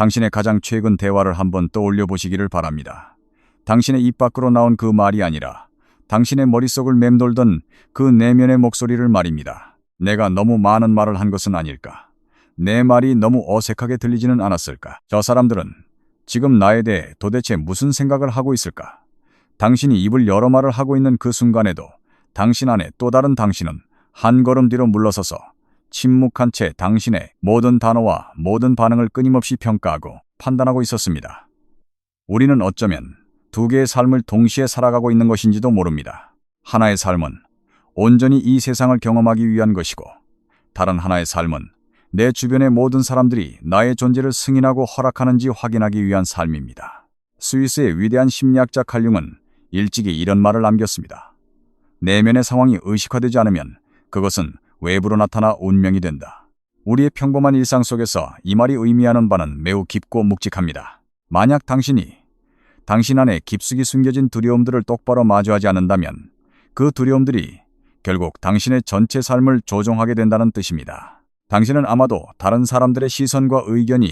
당신의 가장 최근 대화를 한번 떠올려 보시기를 바랍니다. 당신의 입 밖으로 나온 그 말이 아니라 당신의 머릿속을 맴돌던 그 내면의 목소리를 말입니다. 내가 너무 많은 말을 한 것은 아닐까? 내 말이 너무 어색하게 들리지는 않았을까? 저 사람들은 지금 나에 대해 도대체 무슨 생각을 하고 있을까? 당신이 입을 여러 말을 하고 있는 그 순간에도 당신 안에 또 다른 당신은 한 걸음 뒤로 물러서서 침묵한 채 당신의 모든 단어와 모든 반응을 끊임없이 평가하고 판단하고 있었습니다. 우리는 어쩌면 두 개의 삶을 동시에 살아가고 있는 것인지도 모릅니다. 하나의 삶은 온전히 이 세상을 경험하기 위한 것이고, 다른 하나의 삶은 내 주변의 모든 사람들이 나의 존재를 승인하고 허락하는지 확인하기 위한 삶입니다. 스위스의 위대한 심리학자 칼 융은 일찍이 이런 말을 남겼습니다. 내면의 상황이 의식화되지 않으면 그것은 외부로 나타나 운명이 된다. 우리의 평범한 일상 속에서 이 말이 의미하는 바는 매우 깊고 묵직합니다. 만약 당신 안에 깊숙이 숨겨진 두려움들을 똑바로 마주하지 않는다면 그 두려움들이 결국 당신의 전체 삶을 조종하게 된다는 뜻입니다. 당신은 아마도 다른 사람들의 시선과 의견이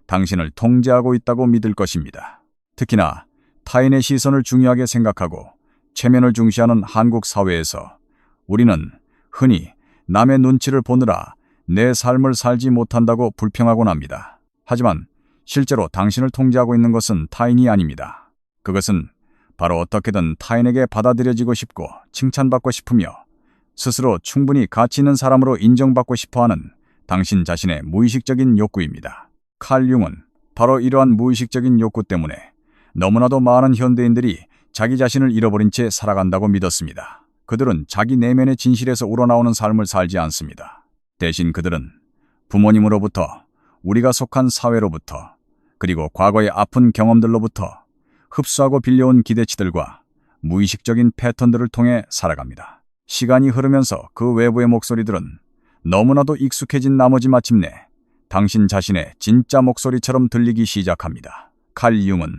당신을 통제하고 있다고 믿을 것입니다. 특히나 타인의 시선을 중요하게 생각하고 체면을 중시하는 한국 사회에서 우리는 흔히 남의 눈치를 보느라 내 삶을 살지 못한다고 불평하곤 합니다. 하지만 실제로 당신을 통제하고 있는 것은 타인이 아닙니다. 그것은 바로 어떻게든 타인에게 받아들여지고 싶고 칭찬받고 싶으며 스스로 충분히 가치 있는 사람으로 인정받고 싶어하는 당신 자신의 무의식적인 욕구입니다. 칼 융은 바로 이러한 무의식적인 욕구 때문에 너무나도 많은 현대인들이 자기 자신을 잃어버린 채 살아간다고 믿었습니다. 그들은 자기 내면의 진실에서 우러나오는 삶을 살지 않습니다. 대신 그들은 부모님으로부터, 우리가 속한 사회로부터, 그리고 과거의 아픈 경험들로부터 흡수하고 빌려온 기대치들과 무의식적인 패턴들을 통해 살아갑니다. 시간이 흐르면서 그 외부의 목소리들은 너무나도 익숙해진 나머지 마침내 당신 자신의 진짜 목소리처럼 들리기 시작합니다. 칼 융은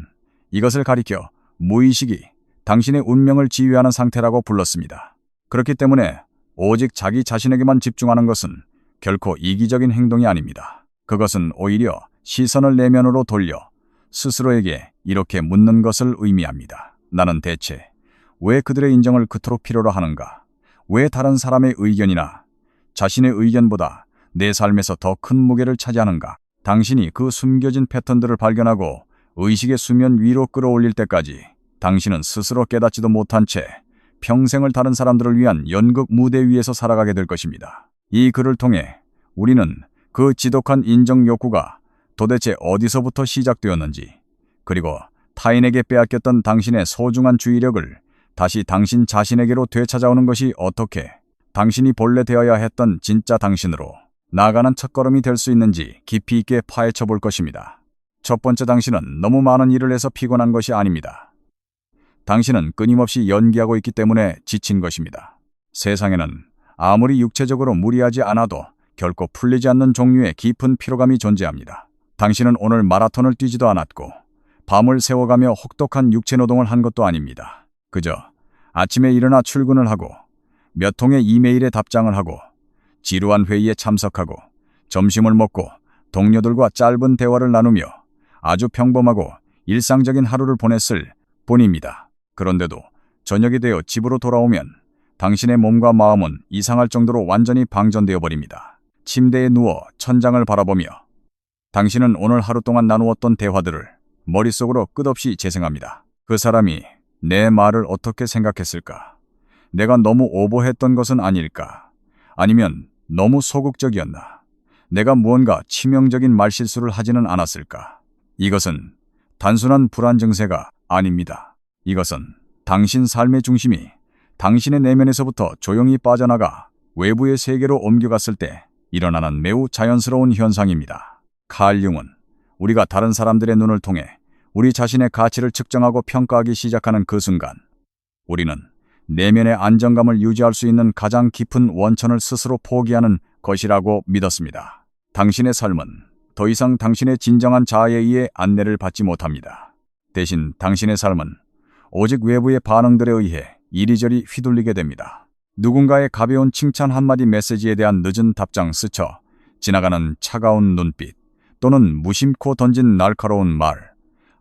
이것을 가리켜 무의식이 당신의 운명을 지휘하는 상태라고 불렀습니다. 그렇기 때문에 오직 자기 자신에게만 집중하는 것은 결코 이기적인 행동이 아닙니다. 그것은 오히려 시선을 내면으로 돌려 스스로에게 이렇게 묻는 것을 의미합니다. 나는 대체 왜 그들의 인정을 그토록 필요로 하는가? 왜 다른 사람의 의견이나 자신의 의견보다 내 삶에서 더 큰 무게를 차지하는가? 당신이 그 숨겨진 패턴들을 발견하고 의식의 수면 위로 끌어올릴 때까지 당신은 스스로 깨닫지도 못한 채 평생을 다른 사람들을 위한 연극 무대 위에서 살아가게 될 것입니다. 이 글을 통해 우리는 그 지독한 인정 욕구가 도대체 어디서부터 시작되었는지, 그리고 타인에게 빼앗겼던 당신의 소중한 주의력을 다시 당신 자신에게로 되찾아오는 것이 어떻게 당신이 본래 되어야 했던 진짜 당신으로 나아가는 첫걸음이 될 수 있는지 깊이 있게 파헤쳐 볼 것입니다. 첫 번째, 당신은 너무 많은 일을 해서 피곤한 것이 아닙니다. 당신은 끊임없이 연기하고 있기 때문에 지친 것입니다. 세상에는 아무리 육체적으로 무리하지 않아도 결코 풀리지 않는 종류의 깊은 피로감이 존재합니다. 당신은 오늘 마라톤을 뛰지도 않았고 밤을 새워가며 혹독한 육체 노동을 한 것도 아닙니다. 그저 아침에 일어나 출근을 하고 몇 통의 이메일에 답장을 하고 지루한 회의에 참석하고 점심을 먹고 동료들과 짧은 대화를 나누며 아주 평범하고 일상적인 하루를 보냈을 뿐입니다. 그런데도 저녁이 되어 집으로 돌아오면 당신의 몸과 마음은 이상할 정도로 완전히 방전되어 버립니다. 침대에 누워 천장을 바라보며 당신은 오늘 하루 동안 나누었던 대화들을 머릿속으로 끝없이 재생합니다. 그 사람이 내 말을 어떻게 생각했을까? 내가 너무 오버했던 것은 아닐까? 아니면 너무 소극적이었나? 내가 무언가 치명적인 말실수를 하지는 않았을까? 이것은 단순한 불안 증세가 아닙니다. 이것은 당신 삶의 중심이 당신의 내면에서부터 조용히 빠져나가 외부의 세계로 옮겨갔을 때 일어나는 매우 자연스러운 현상입니다. 칼 융은 우리가 다른 사람들의 눈을 통해 우리 자신의 가치를 측정하고 평가하기 시작하는 그 순간, 우리는 내면의 안정감을 유지할 수 있는 가장 깊은 원천을 스스로 포기하는 것이라고 믿었습니다. 당신의 삶은 더 이상 당신의 진정한 자아에 의해 안내를 받지 못합니다. 대신 당신의 삶은 오직 외부의 반응들에 의해 이리저리 휘둘리게 됩니다. 누군가의 가벼운 칭찬 한마디 메시지에 대한 늦은 답장 스쳐 지나가는 차가운 눈빛, 또는 무심코 던진 날카로운 말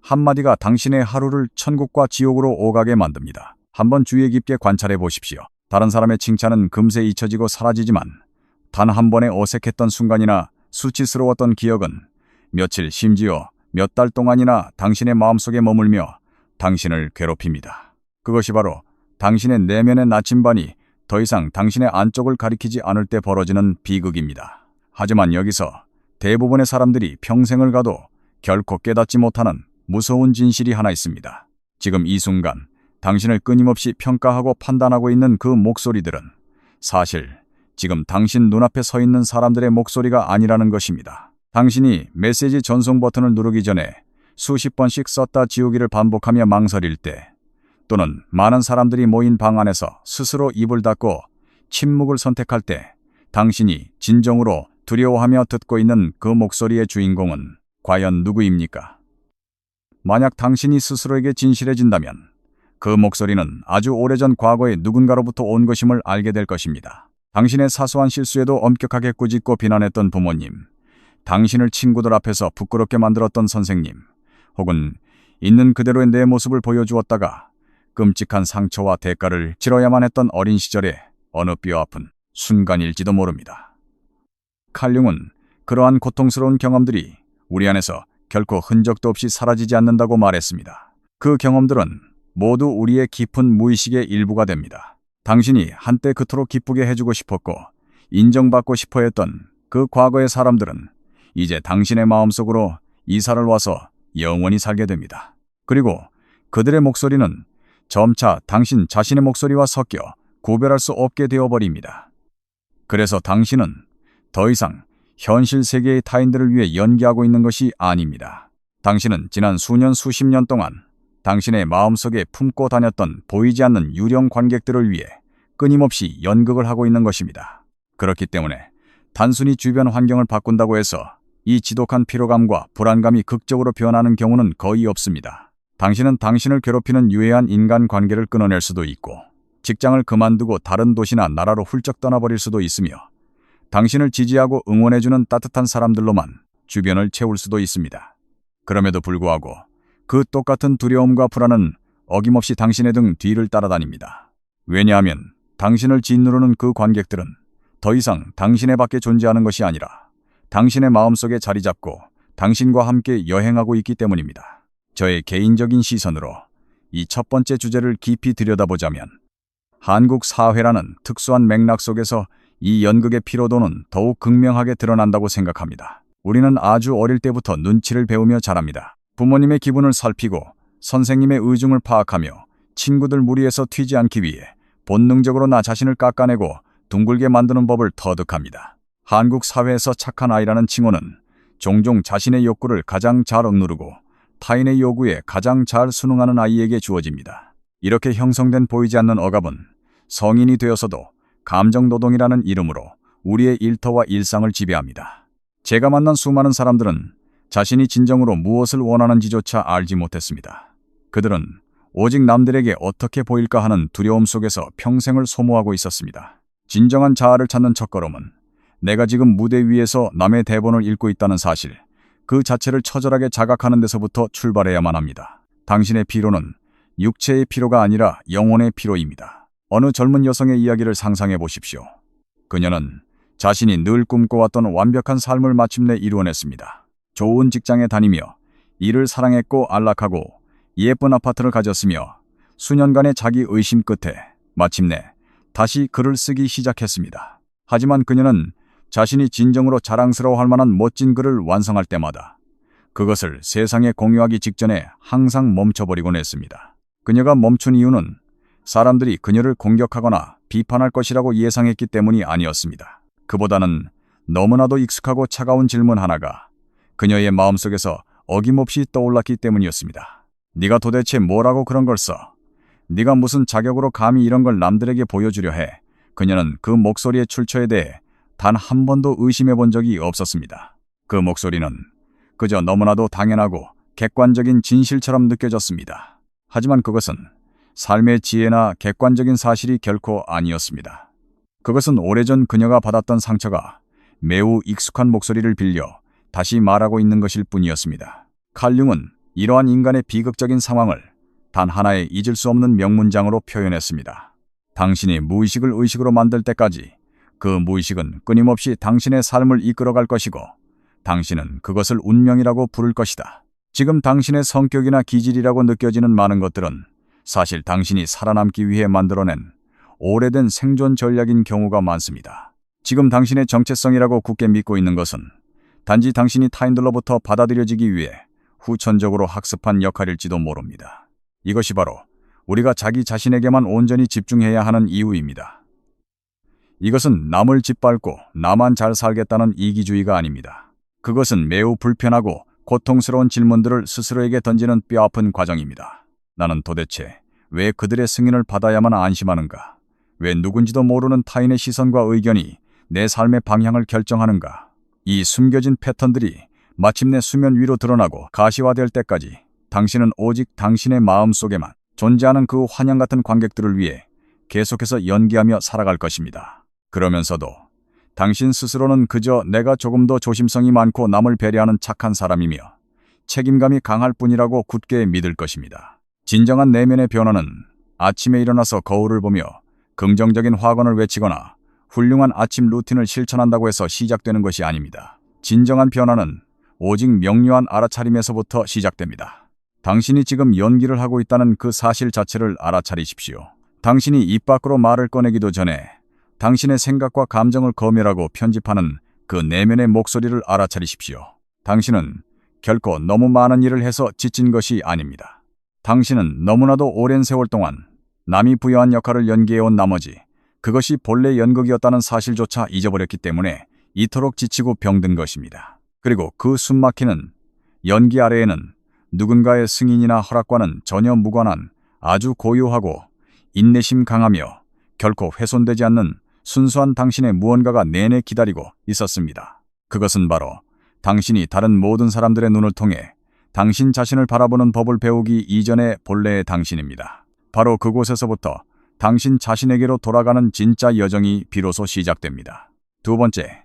한마디가 당신의 하루를 천국과 지옥으로 오가게 만듭니다. 한번 주의 깊게 관찰해 보십시오. 다른 사람의 칭찬은 금세 잊혀지고 사라지지만 단 한 번의 어색했던 순간이나 수치스러웠던 기억은 며칠 심지어 몇 달 동안이나 당신의 마음속에 머물며 당신을 괴롭힙니다. 그것이 바로 당신의 내면의 나침반이 더 이상 당신의 안쪽을 가리키지 않을 때 벌어지는 비극입니다. 하지만 여기서 대부분의 사람들이 평생을 가도 결코 깨닫지 못하는 무서운 진실이 하나 있습니다. 지금 이 순간 당신을 끊임없이 평가하고 판단하고 있는 그 목소리들은 사실 지금 당신 눈앞에 서 있는 사람들의 목소리가 아니라는 것입니다. 당신이 메시지 전송 버튼을 누르기 전에 수십 번씩 썼다 지우기를 반복하며 망설일 때, 또는 많은 사람들이 모인 방 안에서 스스로 입을 닫고 침묵을 선택할 때 당신이 진정으로 두려워하며 듣고 있는 그 목소리의 주인공은 과연 누구입니까? 만약 당신이 스스로에게 진실해진다면 그 목소리는 아주 오래전 과거의 누군가로부터 온 것임을 알게 될 것입니다. 당신의 사소한 실수에도 엄격하게 꾸짖고 비난했던 부모님, 당신을 친구들 앞에서 부끄럽게 만들었던 선생님, 혹은 있는 그대로의 내 모습을 보여주었다가 끔찍한 상처와 대가를 치러야만 했던 어린 시절의 어느 뼈아픈 순간일지도 모릅니다. 칼 융은 그러한 고통스러운 경험들이 우리 안에서 결코 흔적도 없이 사라지지 않는다고 말했습니다. 그 경험들은 모두 우리의 깊은 무의식의 일부가 됩니다. 당신이 한때 그토록 기쁘게 해주고 싶었고 인정받고 싶어 했던 그 과거의 사람들은 이제 당신의 마음속으로 이사를 와서 영원히 살게 됩니다. 그리고 그들의 목소리는 점차 당신 자신의 목소리와 섞여 구별할 수 없게 되어버립니다. 그래서 당신은 더 이상 현실 세계의 타인들을 위해 연기하고 있는 것이 아닙니다. 당신은 지난 수년 수십 년 동안 당신의 마음속에 품고 다녔던 보이지 않는 유령 관객들을 위해 끊임없이 연극을 하고 있는 것입니다. 그렇기 때문에 단순히 주변 환경을 바꾼다고 해서 이 지독한 피로감과 불안감이 극적으로 변하는 경우는 거의 없습니다. 당신은 당신을 괴롭히는 유해한 인간관계를 끊어낼 수도 있고 직장을 그만두고 다른 도시나 나라로 훌쩍 떠나버릴 수도 있으며 당신을 지지하고 응원해주는 따뜻한 사람들로만 주변을 채울 수도 있습니다. 그럼에도 불구하고 그 똑같은 두려움과 불안은 어김없이 당신의 등 뒤를 따라다닙니다. 왜냐하면 당신을 짓누르는 그 관객들은 더 이상 당신의 밖에 존재하는 것이 아니라 당신의 마음속에 자리 잡고 당신과 함께 여행하고 있기 때문입니다. 저의 개인적인 시선으로 이 첫 번째 주제를 깊이 들여다보자면 한국 사회라는 특수한 맥락 속에서 이 연극의 피로도는 더욱 극명하게 드러난다고 생각합니다. 우리는 아주 어릴 때부터 눈치를 배우며 자랍니다. 부모님의 기분을 살피고 선생님의 의중을 파악하며 친구들 무리에서 튀지 않기 위해 본능적으로 나 자신을 깎아내고 둥글게 만드는 법을 터득합니다. 한국 사회에서 착한 아이라는 칭호는 종종 자신의 욕구를 가장 잘 억누르고 타인의 요구에 가장 잘 순응하는 아이에게 주어집니다. 이렇게 형성된 보이지 않는 억압은 성인이 되어서도 감정노동이라는 이름으로 우리의 일터와 일상을 지배합니다. 제가 만난 수많은 사람들은 자신이 진정으로 무엇을 원하는지조차 알지 못했습니다. 그들은 오직 남들에게 어떻게 보일까 하는 두려움 속에서 평생을 소모하고 있었습니다. 진정한 자아를 찾는 첫걸음은 내가 지금 무대 위에서 남의 대본을 읽고 있다는 사실, 그 자체를 처절하게 자각하는 데서부터 출발해야만 합니다. 당신의 피로는 육체의 피로가 아니라 영혼의 피로입니다. 어느 젊은 여성의 이야기를 상상해 보십시오. 그녀는 자신이 늘 꿈꿔왔던 완벽한 삶을 마침내 이루어냈습니다. 좋은 직장에 다니며 일을 사랑했고 안락하고 예쁜 아파트를 가졌으며 수년간의 자기 의심 끝에 마침내 다시 글을 쓰기 시작했습니다. 하지만 그녀는 자신이 진정으로 자랑스러워할 만한 멋진 글을 완성할 때마다 그것을 세상에 공유하기 직전에 항상 멈춰버리곤 했습니다. 그녀가 멈춘 이유는 사람들이 그녀를 공격하거나 비판할 것이라고 예상했기 때문이 아니었습니다. 그보다는 너무나도 익숙하고 차가운 질문 하나가 그녀의 마음속에서 어김없이 떠올랐기 때문이었습니다. 네가 도대체 뭐라고 그런 걸 써? 네가 무슨 자격으로 감히 이런 걸 남들에게 보여주려 해? 그녀는 그 목소리의 출처에 대해 단 한 번도 의심해 본 적이 없었습니다. 그 목소리는 그저 너무나도 당연하고 객관적인 진실처럼 느껴졌습니다. 하지만 그것은 삶의 지혜나 객관적인 사실이 결코 아니었습니다. 그것은 오래전 그녀가 받았던 상처가 매우 익숙한 목소리를 빌려 다시 말하고 있는 것일 뿐이었습니다. 칼융은 이러한 인간의 비극적인 상황을 단 하나의 잊을 수 없는 명문장으로 표현했습니다. 당신이 무의식을 의식으로 만들 때까지 그 무의식은 끊임없이 당신의 삶을 이끌어갈 것이고 당신은 그것을 운명이라고 부를 것이다. 지금 당신의 성격이나 기질이라고 느껴지는 많은 것들은 사실 당신이 살아남기 위해 만들어낸 오래된 생존 전략인 경우가 많습니다. 지금 당신의 정체성이라고 굳게 믿고 있는 것은 단지 당신이 타인들로부터 받아들여지기 위해 후천적으로 학습한 역할일지도 모릅니다. 이것이 바로 우리가 자기 자신에게만 온전히 집중해야 하는 이유입니다. 이것은 남을 짓밟고 나만 잘 살겠다는 이기주의가 아닙니다. 그것은 매우 불편하고 고통스러운 질문들을 스스로에게 던지는 뼈아픈 과정입니다. 나는 도대체 왜 그들의 승인을 받아야만 안심하는가? 왜 누군지도 모르는 타인의 시선과 의견이 내 삶의 방향을 결정하는가? 이 숨겨진 패턴들이 마침내 수면 위로 드러나고 가시화될 때까지 당신은 오직 당신의 마음속에만 존재하는 그 환영 같은 관객들을 위해 계속해서 연기하며 살아갈 것입니다. 그러면서도 당신 스스로는 그저 내가 조금 더 조심성이 많고 남을 배려하는 착한 사람이며 책임감이 강할 뿐이라고 굳게 믿을 것입니다. 진정한 내면의 변화는 아침에 일어나서 거울을 보며 긍정적인 화관을 외치거나 훌륭한 아침 루틴을 실천한다고 해서 시작되는 것이 아닙니다. 진정한 변화는 오직 명료한 알아차림에서부터 시작됩니다. 당신이 지금 연기를 하고 있다는 그 사실 자체를 알아차리십시오. 당신이 입 밖으로 말을 꺼내기도 전에 당신의 생각과 감정을 검열하고 편집하는 그 내면의 목소리를 알아차리십시오. 당신은 결코 너무 많은 일을 해서 지친 것이 아닙니다. 당신은 너무나도 오랜 세월 동안 남이 부여한 역할을 연기해온 나머지 그것이 본래 연극이었다는 사실조차 잊어버렸기 때문에 이토록 지치고 병든 것입니다. 그리고 그 숨막히는 연기 아래에는 누군가의 승인이나 허락과는 전혀 무관한 아주 고요하고 인내심 강하며 결코 훼손되지 않는 순수한 당신의 무언가가 내내 기다리고 있었습니다. 그것은 바로 당신이 다른 모든 사람들의 눈을 통해 당신 자신을 바라보는 법을 배우기 이전의 본래의 당신입니다. 바로 그곳에서부터 당신 자신에게로 돌아가는 진짜 여정이 비로소 시작됩니다. 두 번째,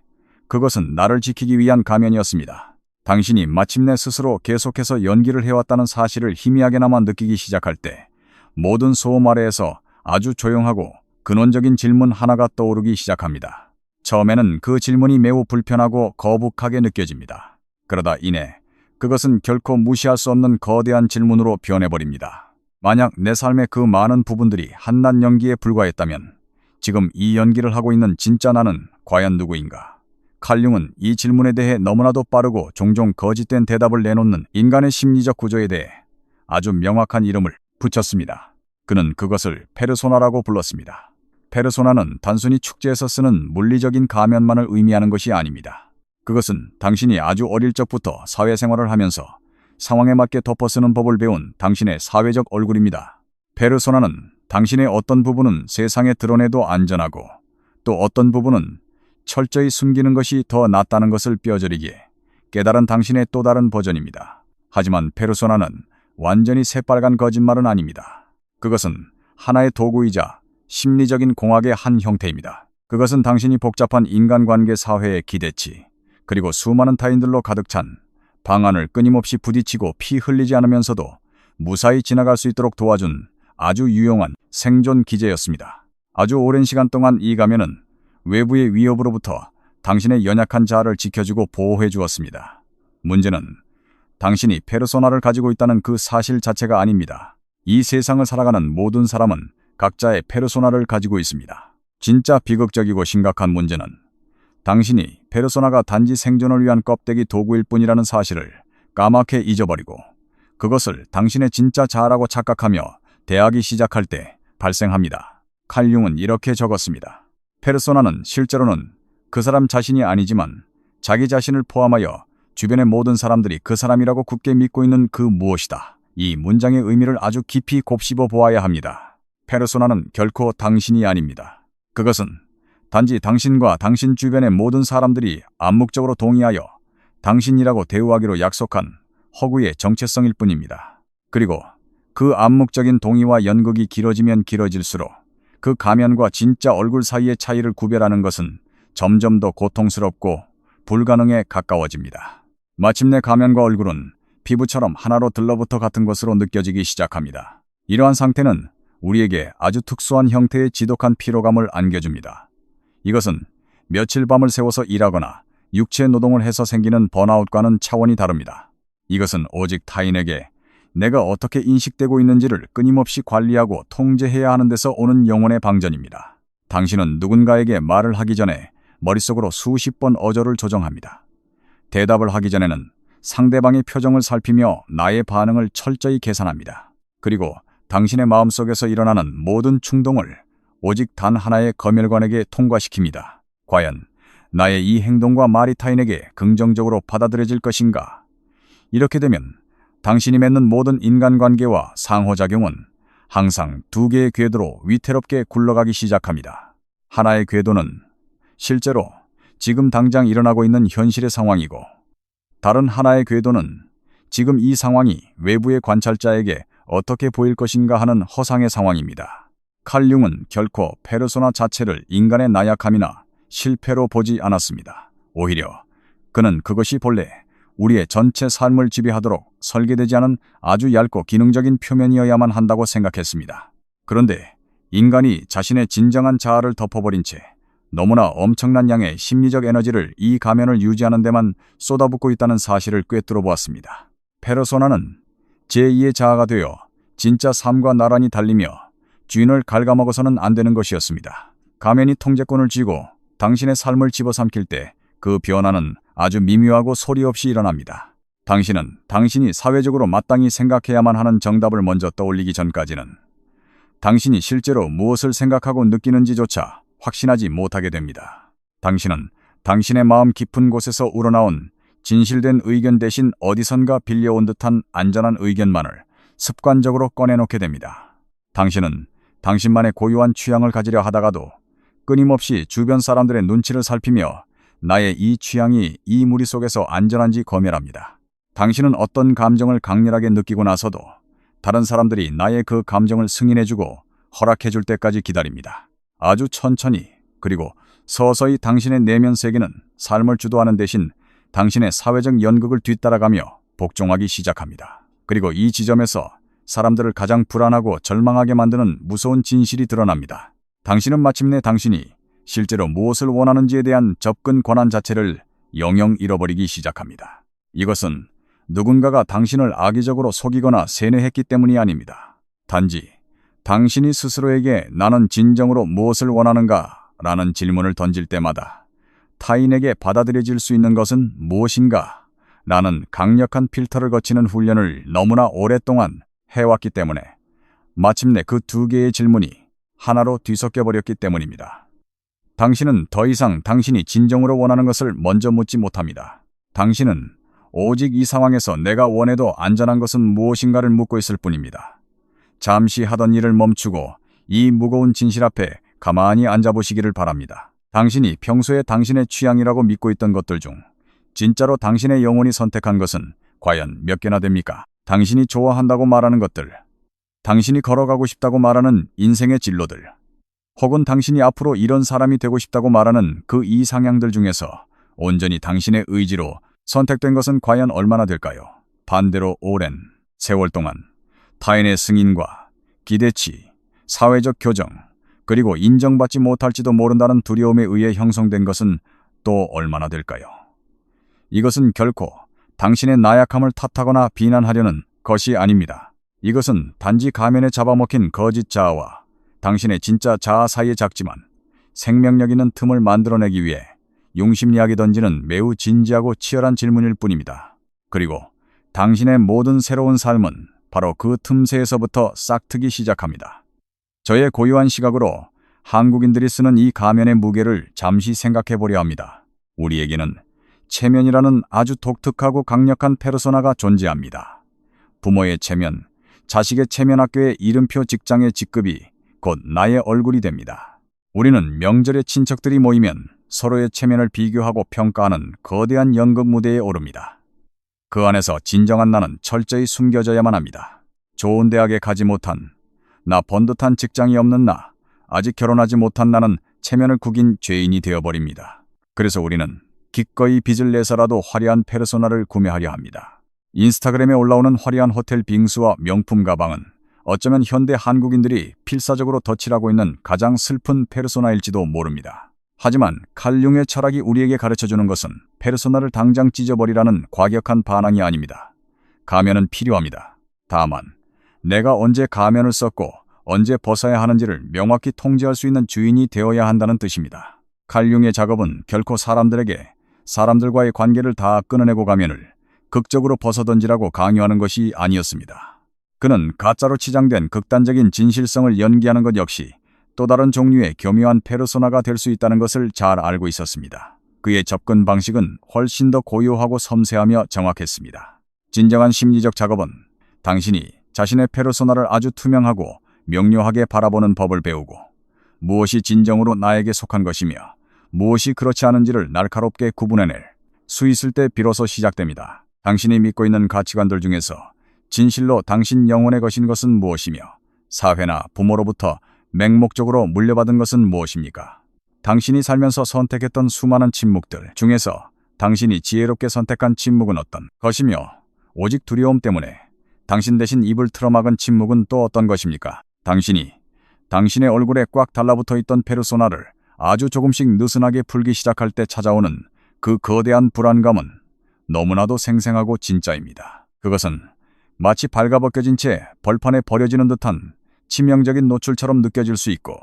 그것은 나를 지키기 위한 가면이었습니다. 당신이 마침내 스스로 계속해서 연기를 해왔다는 사실을 희미하게나마 느끼기 시작할 때 모든 소음 아래에서 아주 조용하고 근원적인 질문 하나가 떠오르기 시작합니다. 처음에는 그 질문이 매우 불편하고 거북하게 느껴집니다. 그러다 이내 그것은 결코 무시할 수 없는 거대한 질문으로 변해버립니다. 만약 내 삶의 그 많은 부분들이 한낱 연기에 불과했다면 지금 이 연기를 하고 있는 진짜 나는 과연 누구인가? 칼융은 이 질문에 대해 너무나도 빠르고 종종 거짓된 대답을 내놓는 인간의 심리적 구조에 대해 아주 명확한 이름을 붙였습니다. 그는 그것을 페르소나라고 불렀습니다. 페르소나는 단순히 축제에서 쓰는 물리적인 가면만을 의미하는 것이 아닙니다. 그것은 당신이 아주 어릴 적부터 사회생활을 하면서 상황에 맞게 덮어쓰는 법을 배운 당신의 사회적 얼굴입니다. 페르소나는 당신의 어떤 부분은 세상에 드러내도 안전하고 또 어떤 부분은 철저히 숨기는 것이 더 낫다는 것을 뼈저리기에 깨달은 당신의 또 다른 버전입니다. 하지만 페르소나는 완전히 새빨간 거짓말은 아닙니다. 그것은 하나의 도구이자 심리적인 공학의 한 형태입니다. 그것은 당신이 복잡한 인간관계 사회의 기대치, 그리고 수많은 타인들로 가득 찬 방안을 끊임없이 부딪히고 피 흘리지 않으면서도 무사히 지나갈 수 있도록 도와준 아주 유용한 생존 기제였습니다. 아주 오랜 시간 동안 이 가면은 외부의 위협으로부터 당신의 연약한 자아를 지켜주고 보호해 주었습니다. 문제는 당신이 페르소나를 가지고 있다는 그 사실 자체가 아닙니다. 이 세상을 살아가는 모든 사람은 각자의 페르소나를 가지고 있습니다. 진짜 비극적이고 심각한 문제는 당신이 페르소나가 단지 생존을 위한 껍데기 도구일 뿐이라는 사실을 까맣게 잊어버리고 그것을 당신의 진짜 자아라고 착각하며 대하기 시작할 때 발생합니다. 칼융은 이렇게 적었습니다. 페르소나는 실제로는 그 사람 자신이 아니지만 자기 자신을 포함하여 주변의 모든 사람들이 그 사람이라고 굳게 믿고 있는 그 무엇이다. 이 문장의 의미를 아주 깊이 곱씹어 보아야 합니다. 페르소나는 결코 당신이 아닙니다. 그것은 단지 당신과 당신 주변의 모든 사람들이 암묵적으로 동의하여 당신이라고 대우하기로 약속한 허구의 정체성일 뿐입니다. 그리고 그 암묵적인 동의와 연극이 길어지면 길어질수록 그 가면과 진짜 얼굴 사이의 차이를 구별하는 것은 점점 더 고통스럽고 불가능에 가까워집니다. 마침내 가면과 얼굴은 피부처럼 하나로 들러붙어 같은 것으로 느껴지기 시작합니다. 이러한 상태는 우리에게 아주 특수한 형태의 지독한 피로감을 안겨줍니다. 이것은 며칠 밤을 새워서 일하거나 육체 노동을 해서 생기는 번아웃과는 차원이 다릅니다. 이것은 오직 타인에게 내가 어떻게 인식되고 있는지를 끊임없이 관리하고 통제해야 하는 데서 오는 영혼의 방전입니다. 당신은 누군가에게 말을 하기 전에 머릿속으로 수십 번 어조를 조정합니다. 대답을 하기 전에는 상대방의 표정을 살피며 나의 반응을 철저히 계산합니다. 그리고 당신의 마음속에서 일어나는 모든 충동을 오직 단 하나의 검열관에게 통과시킵니다. 과연 나의 이 행동과 말이 타인에게 긍정적으로 받아들여질 것인가? 이렇게 되면 당신이 맺는 모든 인간관계와 상호작용은 항상 두 개의 궤도로 위태롭게 굴러가기 시작합니다. 하나의 궤도는 실제로 지금 당장 일어나고 있는 현실의 상황이고, 다른 하나의 궤도는 지금 이 상황이 외부의 관찰자에게 어떻게 보일 것인가 하는 허상의 상황입니다. 칼 융은 결코 페르소나 자체를 인간의 나약함이나 실패로 보지 않았습니다. 오히려 그는 그것이 본래 우리의 전체 삶을 지배하도록 설계되지 않은 아주 얇고 기능적인 표면이어야만 한다고 생각했습니다. 그런데 인간이 자신의 진정한 자아를 덮어버린 채 너무나 엄청난 양의 심리적 에너지를 이 가면을 유지하는 데만 쏟아붓고 있다는 사실을 꿰뚫어 보았습니다. 페르소나는 제2의 자아가 되어 진짜 삶과 나란히 달리며 주인을 갉아먹어서는 안 되는 것이었습니다. 가면이 통제권을 쥐고 당신의 삶을 집어삼킬 때 그 변화는 아주 미묘하고 소리 없이 일어납니다. 당신은 당신이 사회적으로 마땅히 생각해야만 하는 정답을 먼저 떠올리기 전까지는 당신이 실제로 무엇을 생각하고 느끼는지조차 확신하지 못하게 됩니다. 당신은 당신의 마음 깊은 곳에서 우러나온 진실된 의견 대신 어디선가 빌려온 듯한 안전한 의견만을 습관적으로 꺼내놓게 됩니다. 당신은 당신만의 고유한 취향을 가지려 하다가도 끊임없이 주변 사람들의 눈치를 살피며 나의 이 취향이 이 무리 속에서 안전한지 검열합니다. 당신은 어떤 감정을 강렬하게 느끼고 나서도 다른 사람들이 나의 그 감정을 승인해주고 허락해줄 때까지 기다립니다. 아주 천천히, 그리고 서서히 당신의 내면 세계는 삶을 주도하는 대신 당신의 사회적 연극을 뒤따라가며 복종하기 시작합니다. 그리고 이 지점에서 사람들을 가장 불안하고 절망하게 만드는 무서운 진실이 드러납니다. 당신은 마침내 당신이 실제로 무엇을 원하는지에 대한 접근 권한 자체를 영영 잃어버리기 시작합니다. 이것은 누군가가 당신을 악의적으로 속이거나 세뇌했기 때문이 아닙니다. 단지 당신이 스스로에게 나는 진정으로 무엇을 원하는가? 라는 질문을 던질 때마다 타인에게 받아들여질 수 있는 것은 무엇인가? 라는 강력한 필터를 거치는 훈련을 너무나 오랫동안 해왔기 때문에 마침내 그 두 개의 질문이 하나로 뒤섞여 버렸기 때문입니다. 당신은 더 이상 당신이 진정으로 원하는 것을 먼저 묻지 못합니다. 당신은 오직 이 상황에서 내가 원해도 안전한 것은 무엇인가를 묻고 있을 뿐입니다. 잠시 하던 일을 멈추고 이 무거운 진실 앞에 가만히 앉아보시기를 바랍니다. 당신이 평소에 당신의 취향이라고 믿고 있던 것들 중 진짜로 당신의 영혼이 선택한 것은 과연 몇 개나 됩니까? 당신이 좋아한다고 말하는 것들, 당신이 걸어가고 싶다고 말하는 인생의 진로들, 혹은 당신이 앞으로 이런 사람이 되고 싶다고 말하는 그 이상향들 중에서 온전히 당신의 의지로 선택된 것은 과연 얼마나 될까요? 반대로 오랜 세월 동안 타인의 승인과 기대치, 사회적 교정, 그리고 인정받지 못할지도 모른다는 두려움에 의해 형성된 것은 또 얼마나 될까요? 이것은 결코 당신의 나약함을 탓하거나 비난하려는 것이 아닙니다. 이것은 단지 가면에 잡아먹힌 거짓 자아와 당신의 진짜 자아 사이에 작지만 생명력 있는 틈을 만들어내기 위해 용심리학이 던지는 매우 진지하고 치열한 질문일 뿐입니다. 그리고 당신의 모든 새로운 삶은 바로 그 틈새에서부터 싹트기 시작합니다. 저의 고유한 시각으로 한국인들이 쓰는 이 가면의 무게를 잠시 생각해 보려 합니다. 우리에게는 체면이라는 아주 독특하고 강력한 페르소나가 존재합니다. 부모의 체면, 자식의 체면, 학교의 이름표, 직장의 직급이 곧 나의 얼굴이 됩니다. 우리는 명절에 친척들이 모이면 서로의 체면을 비교하고 평가하는 거대한 연극 무대에 오릅니다. 그 안에서 진정한 나는 철저히 숨겨져야만 합니다. 좋은 대학에 가지 못한, 나 번듯한 직장이 없는 나, 아직 결혼하지 못한 나는 체면을 구긴 죄인이 되어버립니다. 그래서 우리는 기꺼이 빚을 내서라도 화려한 페르소나를 구매하려 합니다. 인스타그램에 올라오는 화려한 호텔 빙수와 명품 가방은 어쩌면 현대 한국인들이 필사적으로 덧칠하고 있는 가장 슬픈 페르소나일지도 모릅니다. 하지만 칼 융의 철학이 우리에게 가르쳐주는 것은 페르소나를 당장 찢어버리라는 과격한 반항이 아닙니다. 가면은 필요합니다. 다만 내가 언제 가면을 썼고 언제 벗어야 하는지를 명확히 통제할 수 있는 주인이 되어야 한다는 뜻입니다. 칼 융의 작업은 결코 사람들과의 관계를 다 끊어내고 가면을 극적으로 벗어던지라고 강요하는 것이 아니었습니다. 그는 가짜로 치장된 극단적인 진실성을 연기하는 것 역시 또 다른 종류의 교묘한 페르소나가 될 수 있다는 것을 잘 알고 있었습니다. 그의 접근 방식은 훨씬 더 고요하고 섬세하며 정확했습니다. 진정한 심리적 작업은 당신이 자신의 페르소나를 아주 투명하고 명료하게 바라보는 법을 배우고 무엇이 진정으로 나에게 속한 것이며 무엇이 그렇지 않은지를 날카롭게 구분해낼 수 있을 때 비로소 시작됩니다. 당신이 믿고 있는 가치관들 중에서 진실로 당신 영혼의 것인 것은 무엇이며 사회나 부모로부터 맹목적으로 물려받은 것은 무엇입니까? 당신이 살면서 선택했던 수많은 침묵들 중에서 당신이 지혜롭게 선택한 침묵은 어떤 것이며 오직 두려움 때문에 당신 대신 입을 틀어막은 침묵은 또 어떤 것입니까? 당신이 당신의 얼굴에 꽉 달라붙어 있던 페르소나를 아주 조금씩 느슨하게 풀기 시작할 때 찾아오는 그 거대한 불안감은 너무나도 생생하고 진짜입니다. 그것은 마치 발가벗겨진 채 벌판에 버려지는 듯한 치명적인 노출처럼 느껴질 수 있고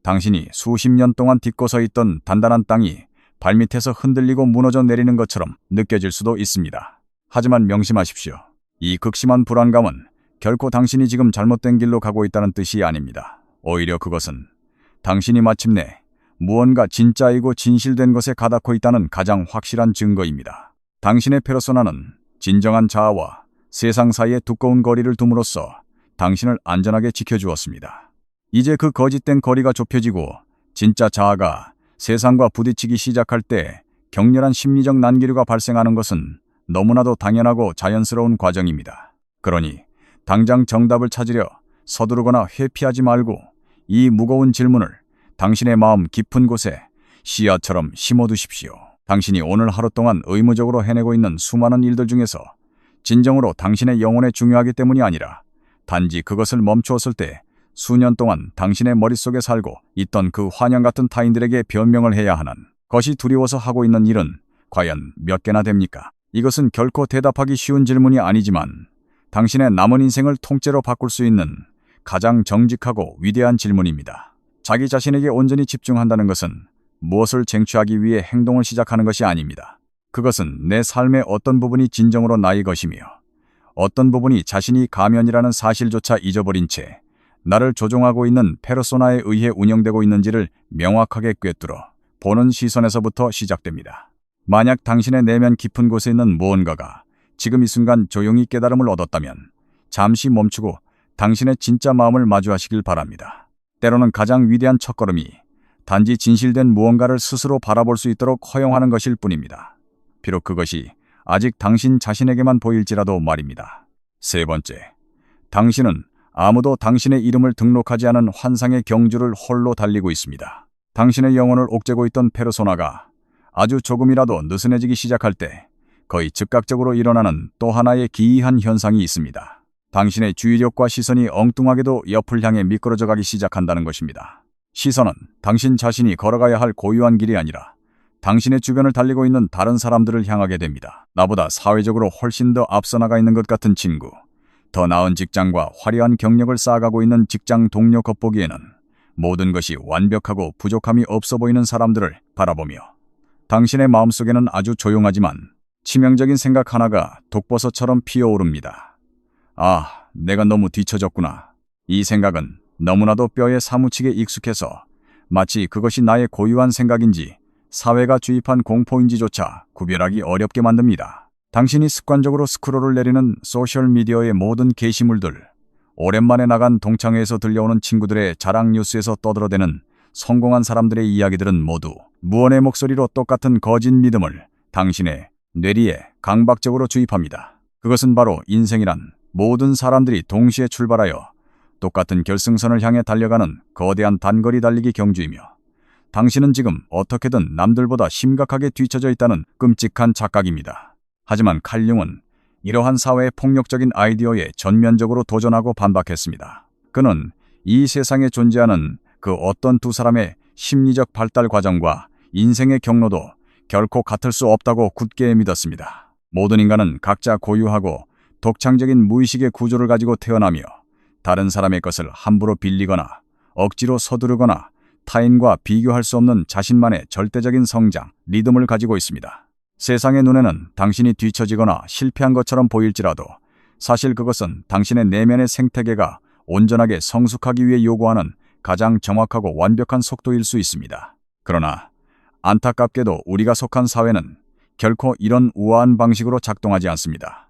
당신이 수십 년 동안 딛고 서 있던 단단한 땅이 발밑에서 흔들리고 무너져 내리는 것처럼 느껴질 수도 있습니다. 하지만 명심하십시오. 이 극심한 불안감은 결코 당신이 지금 잘못된 길로 가고 있다는 뜻이 아닙니다. 오히려 그것은 당신이 마침내 무언가 진짜이고 진실된 것에 가닿고 있다는 가장 확실한 증거입니다. 당신의 페르소나는 진정한 자아와 세상 사이에 두꺼운 거리를 둠으로써 당신을 안전하게 지켜주었습니다. 이제 그 거짓된 거리가 좁혀지고 진짜 자아가 세상과 부딪히기 시작할 때 격렬한 심리적 난기류가 발생하는 것은 너무나도 당연하고 자연스러운 과정입니다. 그러니 당장 정답을 찾으려 서두르거나 회피하지 말고 이 무거운 질문을 당신의 마음 깊은 곳에 씨앗처럼 심어두십시오. 당신이 오늘 하루 동안 의무적으로 해내고 있는 수많은 일들 중에서 진정으로 당신의 영혼에 중요하기 때문이 아니라 단지 그것을 멈추었을 때 수년 동안 당신의 머릿속에 살고 있던 그 환영 같은 타인들에게 변명을 해야 하는 것이 두려워서 하고 있는 일은 과연 몇 개나 됩니까? 이것은 결코 대답하기 쉬운 질문이 아니지만 당신의 남은 인생을 통째로 바꿀 수 있는 가장 정직하고 위대한 질문입니다. 자기 자신에게 온전히 집중한다는 것은 무엇을 쟁취하기 위해 행동을 시작하는 것이 아닙니다. 그것은 내 삶의 어떤 부분이 진정으로 나의 것이며 어떤 부분이 자신이 가면이라는 사실조차 잊어버린 채 나를 조종하고 있는 페르소나에 의해 운영되고 있는지를 명확하게 꿰뚫어 보는 시선에서부터 시작됩니다. 만약 당신의 내면 깊은 곳에 있는 무언가가 지금 이 순간 조용히 깨달음을 얻었다면 잠시 멈추고 당신의 진짜 마음을 마주하시길 바랍니다. 때로는 가장 위대한 첫걸음이 단지 진실된 무언가를 스스로 바라볼 수 있도록 허용하는 것일 뿐입니다. 비록 그것이 아직 당신 자신에게만 보일지라도 말입니다. 세 번째, 당신은 아무도 당신의 이름을 등록하지 않은 환상의 경주를 홀로 달리고 있습니다. 당신의 영혼을 옥죄고 있던 페르소나가 아주 조금이라도 느슨해지기 시작할 때 거의 즉각적으로 일어나는 또 하나의 기이한 현상이 있습니다. 당신의 주의력과 시선이 엉뚱하게도 옆을 향해 미끄러져 가기 시작한다는 것입니다. 시선은 당신 자신이 걸어가야 할 고유한 길이 아니라 당신의 주변을 달리고 있는 다른 사람들을 향하게 됩니다. 나보다 사회적으로 훨씬 더 앞서 나가 있는 것 같은 친구, 더 나은 직장과 화려한 경력을 쌓아가고 있는 직장 동료 겉보기에는 모든 것이 완벽하고 부족함이 없어 보이는 사람들을 바라보며 당신의 마음속에는 아주 조용하지만 치명적인 생각 하나가 독버섯처럼 피어오릅니다. 아, 내가 너무 뒤처졌구나. 이 생각은 너무나도 뼈에 사무치게 익숙해서 마치 그것이 나의 고유한 생각인지 사회가 주입한 공포인지조차 구별하기 어렵게 만듭니다. 당신이 습관적으로 스크롤을 내리는 소셜미디어의 모든 게시물들, 오랜만에 나간 동창회에서 들려오는 친구들의 자랑 뉴스에서 떠들어대는 성공한 사람들의 이야기들은 모두 무언의 목소리로 똑같은 거짓 믿음을 당신의 뇌리에 강박적으로 주입합니다. 그것은 바로 인생이란 모든 사람들이 동시에 출발하여 똑같은 결승선을 향해 달려가는 거대한 단거리 달리기 경주이며 당신은 지금 어떻게든 남들보다 심각하게 뒤처져 있다는 끔찍한 착각입니다. 하지만 칼 융은 이러한 사회의 폭력적인 아이디어에 전면적으로 도전하고 반박했습니다. 그는 이 세상에 존재하는 그 어떤 두 사람의 심리적 발달 과정과 인생의 경로도 결코 같을 수 없다고 굳게 믿었습니다. 모든 인간은 각자 고유하고 독창적인 무의식의 구조를 가지고 태어나며 다른 사람의 것을 함부로 빌리거나 억지로 서두르거나 타인과 비교할 수 없는 자신만의 절대적인 성장, 리듬을 가지고 있습니다. 세상의 눈에는 당신이 뒤처지거나 실패한 것처럼 보일지라도 사실 그것은 당신의 내면의 생태계가 온전하게 성숙하기 위해 요구하는 가장 정확하고 완벽한 속도일 수 있습니다. 그러나 안타깝게도 우리가 속한 사회는 결코 이런 우아한 방식으로 작동하지 않습니다.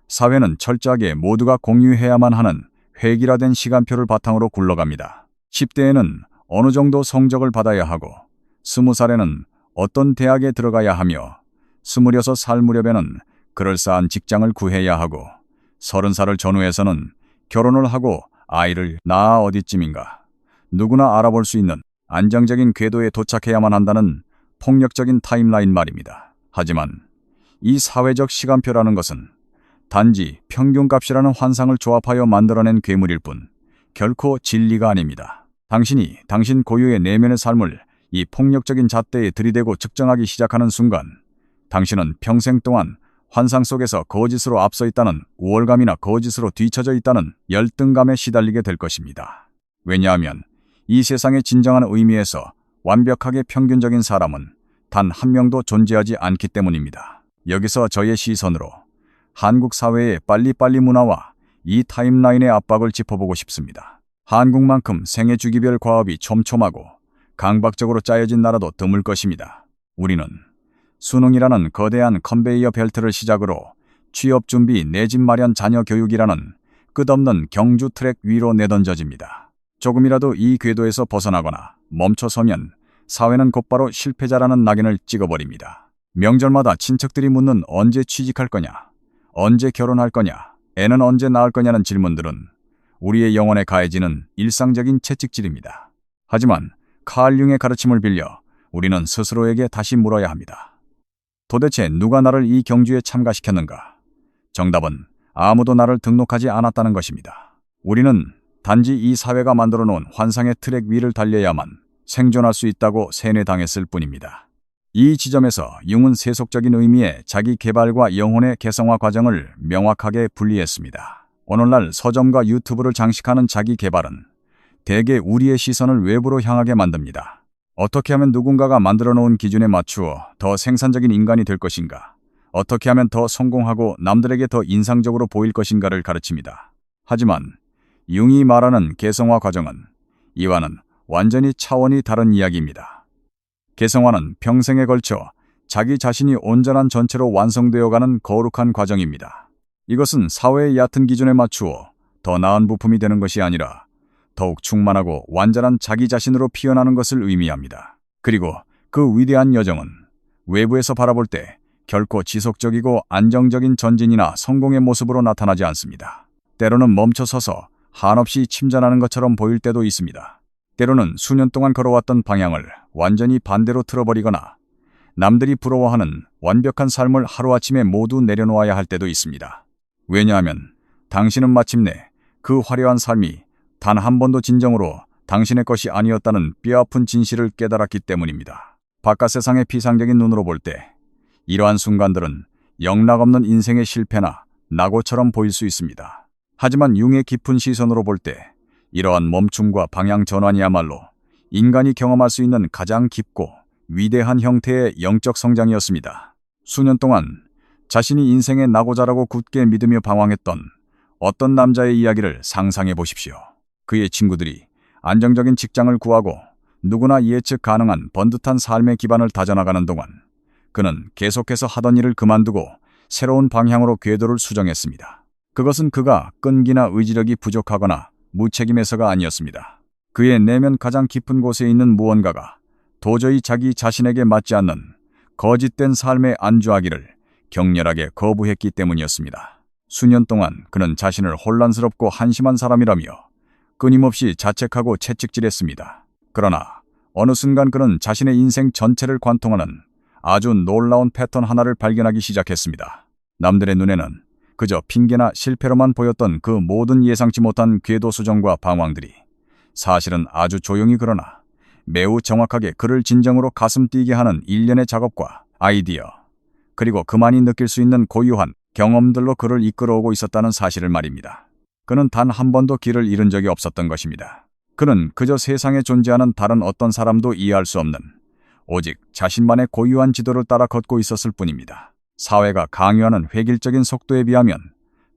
사회는 철저하게 모두가 공유해야만 하는 획일화된 시간표를 바탕으로 굴러갑니다. 10대에는 어느 정도 성적을 받아야 하고 20살에는 어떤 대학에 들어가야 하며 26살 무렵에는 그럴싸한 직장을 구해야 하고 30살을 전후해서는 결혼을 하고 아이를 낳아 어디쯤인가 누구나 알아볼 수 있는 안정적인 궤도에 도착해야만 한다는 폭력적인 타임라인 말입니다. 하지만 이 사회적 시간표라는 것은 단지 평균값이라는 환상을 조합하여 만들어낸 괴물일 뿐 결코 진리가 아닙니다. 당신이 당신 고유의 내면의 삶을 이 폭력적인 잣대에 들이대고 측정하기 시작하는 순간 당신은 평생 동안 환상 속에서 거짓으로 앞서 있다는 우월감이나 거짓으로 뒤처져 있다는 열등감에 시달리게 될 것입니다. 왜냐하면 이 세상의 진정한 의미에서 완벽하게 평균적인 사람은 단 한 명도 존재하지 않기 때문입니다. 여기서 저의 시선으로 한국 사회의 빨리빨리 문화와 이 타임라인의 압박을 짚어보고 싶습니다. 한국만큼 생애 주기별 과업이 촘촘하고 강박적으로 짜여진 나라도 드물 것입니다. 우리는 수능이라는 거대한 컨베이어 벨트를 시작으로 취업 준비, 내 집 마련, 자녀 교육이라는 끝없는 경주 트랙 위로 내던져집니다. 조금이라도 이 궤도에서 벗어나거나 멈춰서면 사회는 곧바로 실패자라는 낙인을 찍어버립니다. 명절마다 친척들이 묻는 언제 취직할 거냐, 언제 결혼할 거냐, 애는 언제 낳을 거냐는 질문들은 우리의 영혼에 가해지는 일상적인 채찍질입니다. 하지만 칼 융의 가르침을 빌려 우리는 스스로에게 다시 물어야 합니다. 도대체 누가 나를 이 경주에 참가시켰는가? 정답은 아무도 나를 등록하지 않았다는 것입니다. 우리는 단지 이 사회가 만들어 놓은 환상의 트랙 위를 달려야만 생존할 수 있다고 세뇌당했을 뿐입니다. 이 지점에서 융은 세속적인 의미의 자기 개발과 영혼의 개성화 과정을 명확하게 분리했습니다. 오늘날 서점과 유튜브를 장식하는 자기 개발은 대개 우리의 시선을 외부로 향하게 만듭니다. 어떻게 하면 누군가가 만들어 놓은 기준에 맞추어 더 생산적인 인간이 될 것인가? 어떻게 하면 더 성공하고 남들에게 더 인상적으로 보일 것인가를 가르칩니다. 하지만 융이 말하는 개성화 과정은 이와는 완전히 차원이 다른 이야기입니다. 개성화는 평생에 걸쳐 자기 자신이 온전한 전체로 완성되어가는 거룩한 과정입니다. 이것은 사회의 얕은 기준에 맞추어 더 나은 부품이 되는 것이 아니라 더욱 충만하고 완전한 자기 자신으로 피어나는 것을 의미합니다. 그리고 그 위대한 여정은 외부에서 바라볼 때 결코 지속적이고 안정적인 전진이나 성공의 모습으로 나타나지 않습니다. 때로는 멈춰서서 한없이 침전하는 것처럼 보일 때도 있습니다. 때로는 수년 동안 걸어왔던 방향을 완전히 반대로 틀어버리거나 남들이 부러워하는 완벽한 삶을 하루아침에 모두 내려놓아야 할 때도 있습니다. 왜냐하면 당신은 마침내 그 화려한 삶이 단 한 번도 진정으로 당신의 것이 아니었다는 뼈아픈 진실을 깨달았기 때문입니다. 바깥 세상의 피상적인 눈으로 볼 때 이러한 순간들은 영락없는 인생의 실패나 낙오처럼 보일 수 있습니다. 하지만 융의 깊은 시선으로 볼 때 이러한 멈춤과 방향 전환이야말로 인간이 경험할 수 있는 가장 깊고 위대한 형태의 영적 성장이었습니다. 수년 동안 자신이 인생의 낙오자라고 굳게 믿으며 방황했던 어떤 남자의 이야기를 상상해 보십시오. 그의 친구들이 안정적인 직장을 구하고 누구나 예측 가능한 번듯한 삶의 기반을 다져나가는 동안 그는 계속해서 하던 일을 그만두고 새로운 방향으로 궤도를 수정했습니다. 그것은 그가 끈기나 의지력이 부족하거나 무책임해서가 아니었습니다. 그의 내면 가장 깊은 곳에 있는 무언가가 도저히 자기 자신에게 맞지 않는 거짓된 삶에 안주하기를 격렬하게 거부했기 때문이었습니다. 수년 동안 그는 자신을 혼란스럽고 한심한 사람이라며 끊임없이 자책하고 채찍질했습니다. 그러나 어느 순간 그는 자신의 인생 전체를 관통하는 아주 놀라운 패턴 하나를 발견하기 시작했습니다. 남들의 눈에는 그저 핑계나 실패로만 보였던 그 모든 예상치 못한 궤도 수정과 방황들이 사실은 아주 조용히 그러나 매우 정확하게 그를 진정으로 가슴 뛰게 하는 일련의 작업과 아이디어, 그리고 그만이 느낄 수 있는 고유한 경험들로 그를 이끌어오고 있었다는 사실을 말입니다. 그는 단 한 번도 길을 잃은 적이 없었던 것입니다. 그는 그저 세상에 존재하는 다른 어떤 사람도 이해할 수 없는 오직 자신만의 고유한 지도를 따라 걷고 있었을 뿐입니다. 사회가 강요하는 획일적인 속도에 비하면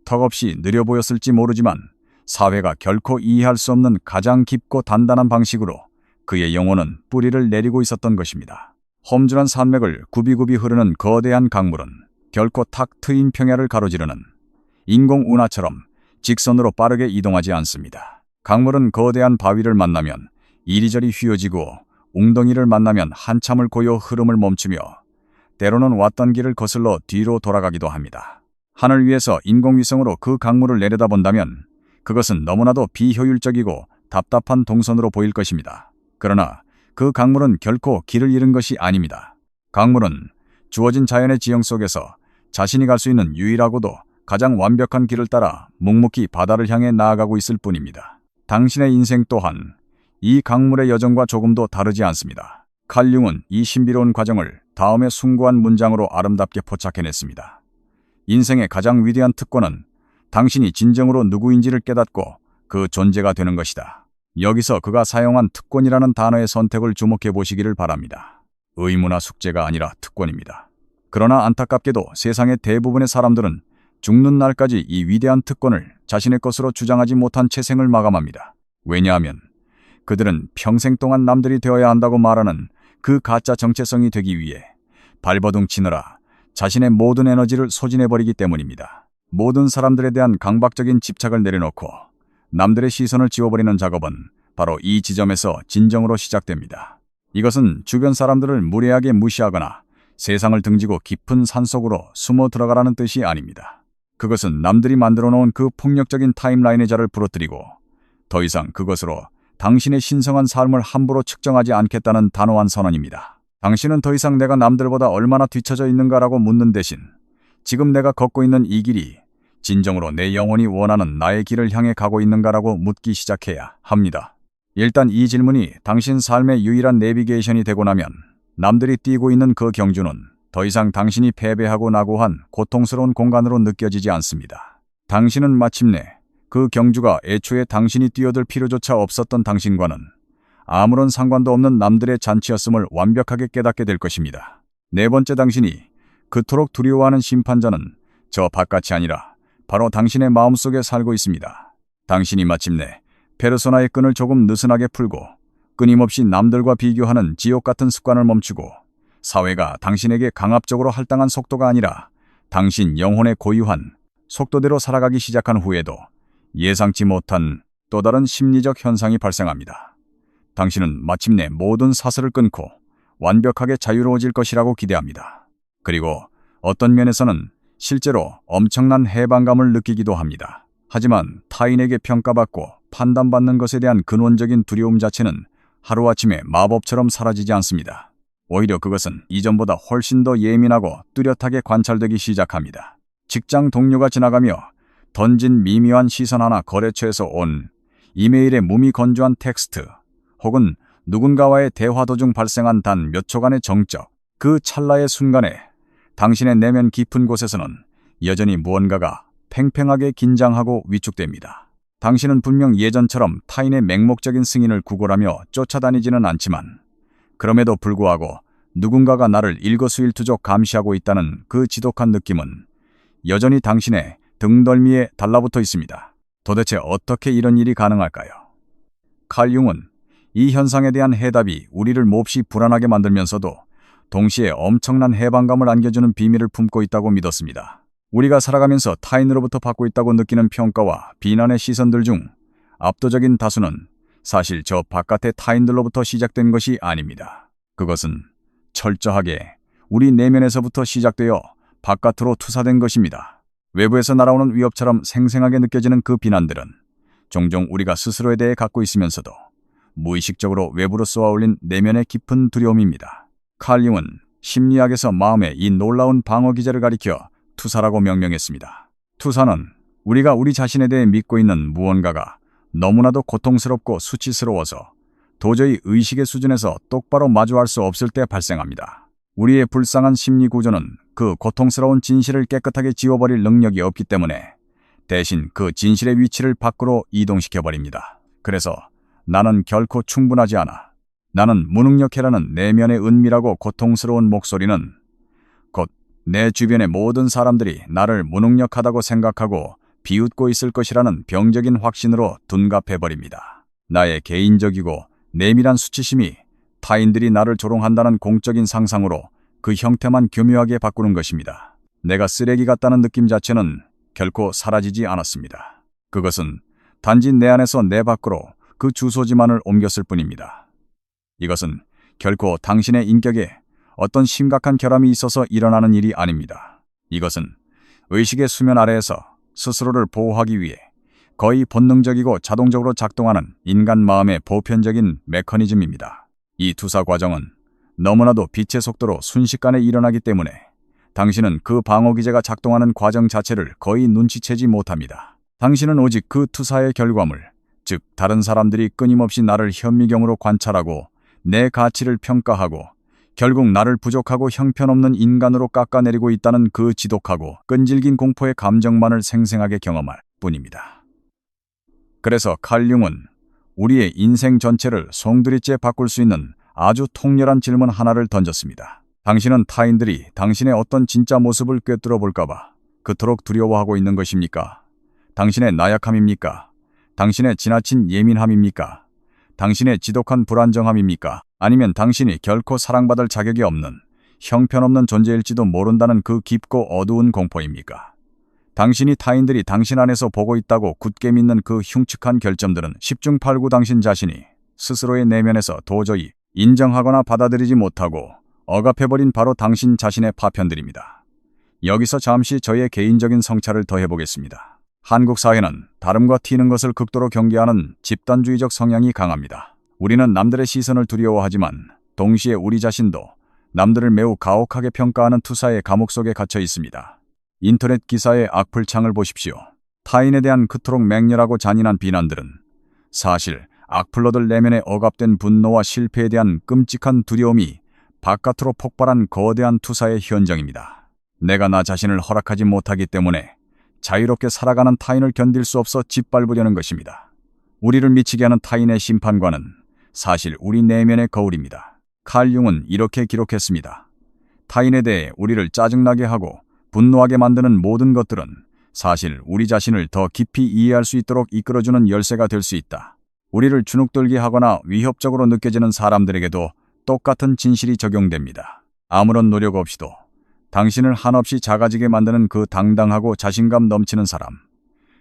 턱없이 느려 보였을지 모르지만 사회가 결코 이해할 수 없는 가장 깊고 단단한 방식으로 그의 영혼은 뿌리를 내리고 있었던 것입니다. 험준한 산맥을 굽이굽이 흐르는 거대한 강물은 결코 탁 트인 평야를 가로지르는 인공 운하처럼 직선으로 빠르게 이동하지 않습니다. 강물은 거대한 바위를 만나면 이리저리 휘어지고 웅덩이를 만나면 한참을 고요 흐름을 멈추며 때로는 왔던 길을 거슬러 뒤로 돌아가기도 합니다. 하늘 위에서 인공위성으로 그 강물을 내려다본다면 그것은 너무나도 비효율적이고 답답한 동선으로 보일 것입니다. 그러나 그 강물은 결코 길을 잃은 것이 아닙니다. 강물은 주어진 자연의 지형 속에서 자신이 갈 수 있는 유일하고도 가장 완벽한 길을 따라 묵묵히 바다를 향해 나아가고 있을 뿐입니다. 당신의 인생 또한 이 강물의 여정과 조금도 다르지 않습니다. 칼 융은 이 신비로운 과정을 다음의 숭고한 문장으로 아름답게 포착해냈습니다. 인생의 가장 위대한 특권은 당신이 진정으로 누구인지를 깨닫고 그 존재가 되는 것이다. 여기서 그가 사용한 특권이라는 단어의 선택을 주목해 보시기를 바랍니다. 의무나 숙제가 아니라 특권입니다. 그러나 안타깝게도 세상의 대부분의 사람들은 죽는 날까지 이 위대한 특권을 자신의 것으로 주장하지 못한 채 생을 마감합니다. 왜냐하면 그들은 평생 동안 남들이 되어야 한다고 말하는 그 가짜 정체성이 되기 위해 발버둥 치느라 자신의 모든 에너지를 소진해버리기 때문입니다. 모든 사람들에 대한 강박적인 집착을 내려놓고 남들의 시선을 지워버리는 작업은 바로 이 지점에서 진정으로 시작됩니다. 이것은 주변 사람들을 무례하게 무시하거나 세상을 등지고 깊은 산속으로 숨어 들어가라는 뜻이 아닙니다. 그것은 남들이 만들어 놓은 그 폭력적인 타임라인의 자를 부러뜨리고 더 이상 그것으로 당신의 신성한 삶을 함부로 측정하지 않겠다는 단호한 선언입니다. 당신은 더 이상 내가 남들보다 얼마나 뒤처져 있는가라고 묻는 대신 지금 내가 걷고 있는 이 길이 진정으로 내 영혼이 원하는 나의 길을 향해 가고 있는가라고 묻기 시작해야 합니다. 일단 이 질문이 당신 삶의 유일한 내비게이션이 되고 나면 남들이 뛰고 있는 그 경주는 더 이상 당신이 패배하고 나고한 고통스러운 공간으로 느껴지지 않습니다. 당신은 마침내 그 경주가 애초에 당신이 뛰어들 필요조차 없었던 당신과는 아무런 상관도 없는 남들의 잔치였음을 완벽하게 깨닫게 될 것입니다. 네 번째, 당신이 그토록 두려워하는 심판자는 저 바깥이 아니라 바로 당신의 마음속에 살고 있습니다. 당신이 마침내 페르소나의 끈을 조금 느슨하게 풀고 끊임없이 남들과 비교하는 지옥 같은 습관을 멈추고 사회가 당신에게 강압적으로 할당한 속도가 아니라 당신 영혼의 고유한 속도대로 살아가기 시작한 후에도 예상치 못한 또 다른 심리적 현상이 발생합니다. 당신은 마침내 모든 사슬을 끊고 완벽하게 자유로워질 것이라고 기대합니다. 그리고 어떤 면에서는 실제로 엄청난 해방감을 느끼기도 합니다. 하지만 타인에게 평가받고 판단받는 것에 대한 근원적인 두려움 자체는 하루아침에 마법처럼 사라지지 않습니다. 오히려 그것은 이전보다 훨씬 더 예민하고 뚜렷하게 관찰되기 시작합니다. 직장 동료가 지나가며 던진 미묘한 시선 하나, 거래처에서 온 이메일의 무미건조한 텍스트, 혹은 누군가와의 대화 도중 발생한 단 몇 초간의 정적, 그 찰나의 순간에 당신의 내면 깊은 곳에서는 여전히 무언가가 팽팽하게 긴장하고 위축됩니다. 당신은 분명 예전처럼 타인의 맹목적인 승인을 구걸하며 쫓아다니지는 않지만 그럼에도 불구하고 누군가가 나를 일거수일투족 감시하고 있다는 그 지독한 느낌은 여전히 당신의 등덜미에 달라붙어 있습니다. 도대체 어떻게 이런 일이 가능할까요? 칼 융은 이 현상에 대한 해답이 우리를 몹시 불안하게 만들면서도 동시에 엄청난 해방감을 안겨주는 비밀을 품고 있다고 믿었습니다. 우리가 살아가면서 타인으로부터 받고 있다고 느끼는 평가와 비난의 시선들 중 압도적인 다수는 사실 저 바깥의 타인들로부터 시작된 것이 아닙니다. 그것은 철저하게 우리 내면에서부터 시작되어 바깥으로 투사된 것입니다. 외부에서 날아오는 위협처럼 생생하게 느껴지는 그 비난들은 종종 우리가 스스로에 대해 갖고 있으면서도 무의식적으로 외부로 쏘아올린 내면의 깊은 두려움입니다. 칼 융은 심리학에서 마음의 이 놀라운 방어 기제를 가리켜 투사라고 명명했습니다. 투사는 우리가 우리 자신에 대해 믿고 있는 무언가가 너무나도 고통스럽고 수치스러워서 도저히 의식의 수준에서 똑바로 마주할 수 없을 때 발생합니다. 우리의 불쌍한 심리 구조는 그 고통스러운 진실을 깨끗하게 지워버릴 능력이 없기 때문에 대신 그 진실의 위치를 밖으로 이동시켜버립니다. 그래서 나는 결코 충분하지 않아. 나는 무능력해라는 내면의 은밀하고 고통스러운 목소리는 곧 내 주변의 모든 사람들이 나를 무능력하다고 생각하고 비웃고 있을 것이라는 병적인 확신으로 둔갑해버립니다. 나의 개인적이고 내밀한 수치심이 타인들이 나를 조롱한다는 공적인 상상으로 그 형태만 교묘하게 바꾸는 것입니다. 내가 쓰레기 같다는 느낌 자체는 결코 사라지지 않았습니다. 그것은 단지 내 안에서 내 밖으로 그 주소지만을 옮겼을 뿐입니다. 이것은 결코 당신의 인격에 어떤 심각한 결함이 있어서 일어나는 일이 아닙니다. 이것은 의식의 수면 아래에서 스스로를 보호하기 위해 거의 본능적이고 자동적으로 작동하는 인간 마음의 보편적인 메커니즘입니다. 이 투사 과정은 너무나도 빛의 속도로 순식간에 일어나기 때문에 당신은 그 방어 기제가 작동하는 과정 자체를 거의 눈치채지 못합니다. 당신은 오직 그 투사의 결과물, 즉 다른 사람들이 끊임없이 나를 현미경으로 관찰하고 내 가치를 평가하고 결국 나를 부족하고 형편없는 인간으로 깎아내리고 있다는 그 지독하고 끈질긴 공포의 감정만을 생생하게 경험할 뿐입니다. 그래서 칼 융은 우리의 인생 전체를 송두리째 바꿀 수 있는 아주 통렬한 질문 하나를 던졌습니다. 당신은 타인들이 당신의 어떤 진짜 모습을 꿰뚫어 볼까봐 그토록 두려워하고 있는 것입니까? 당신의 나약함입니까? 당신의 지나친 예민함입니까? 당신의 지독한 불안정함입니까? 아니면 당신이 결코 사랑받을 자격이 없는 형편없는 존재일지도 모른다는 그 깊고 어두운 공포입니까? 당신이 타인들이 당신 안에서 보고 있다고 굳게 믿는 그 흉측한 결점들은 10중 8구 당신 자신이 스스로의 내면에서 도저히 인정하거나 받아들이지 못하고 억압해버린 바로 당신 자신의 파편들입니다. 여기서 잠시 저의 개인적인 성찰을 더해보겠습니다. 한국 사회는 다름과 튀는 것을 극도로 경계하는 집단주의적 성향이 강합니다. 우리는 남들의 시선을 두려워하지만 동시에 우리 자신도 남들을 매우 가혹하게 평가하는 투사의 감옥 속에 갇혀 있습니다. 인터넷 기사의 악플창을 보십시오. 타인에 대한 그토록 맹렬하고 잔인한 비난들은 사실 악플러들 내면에 억압된 분노와 실패에 대한 끔찍한 두려움이 바깥으로 폭발한 거대한 투사의 현정입니다. 내가 나 자신을 허락하지 못하기 때문에 자유롭게 살아가는 타인을 견딜 수 없어 짓밟으려는 것입니다. 우리를 미치게 하는 타인의 심판관은 사실 우리 내면의 거울입니다. 칼 융은 이렇게 기록했습니다. 타인에 대해 우리를 짜증나게 하고 분노하게 만드는 모든 것들은 사실 우리 자신을 더 깊이 이해할 수 있도록 이끌어주는 열쇠가 될 수 있다. 우리를 주눅들게 하거나 위협적으로 느껴지는 사람들에게도 똑같은 진실이 적용됩니다. 아무런 노력 없이도 당신을 한없이 작아지게 만드는 그 당당하고 자신감 넘치는 사람.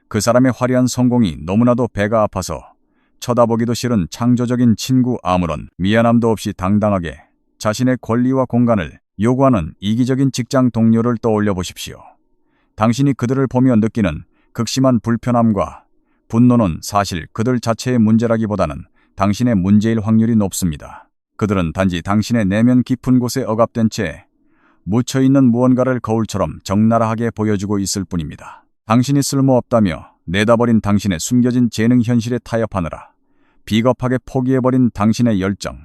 그 사람의 화려한 성공이 너무나도 배가 아파서 쳐다보기도 싫은 창조적인 친구, 아무런 미안함도 없이 당당하게 자신의 권리와 공간을 요구하는 이기적인 직장 동료를 떠올려 보십시오. 당신이 그들을 보며 느끼는 극심한 불편함과 분노는 사실 그들 자체의 문제라기보다는 당신의 문제일 확률이 높습니다. 그들은 단지 당신의 내면 깊은 곳에 억압된 채 묻혀있는 무언가를 거울처럼 적나라하게 보여주고 있을 뿐입니다. 당신이 쓸모없다며 내다버린 당신의 숨겨진 재능 현실에 타협하느라 비겁하게 포기해버린 당신의 열정,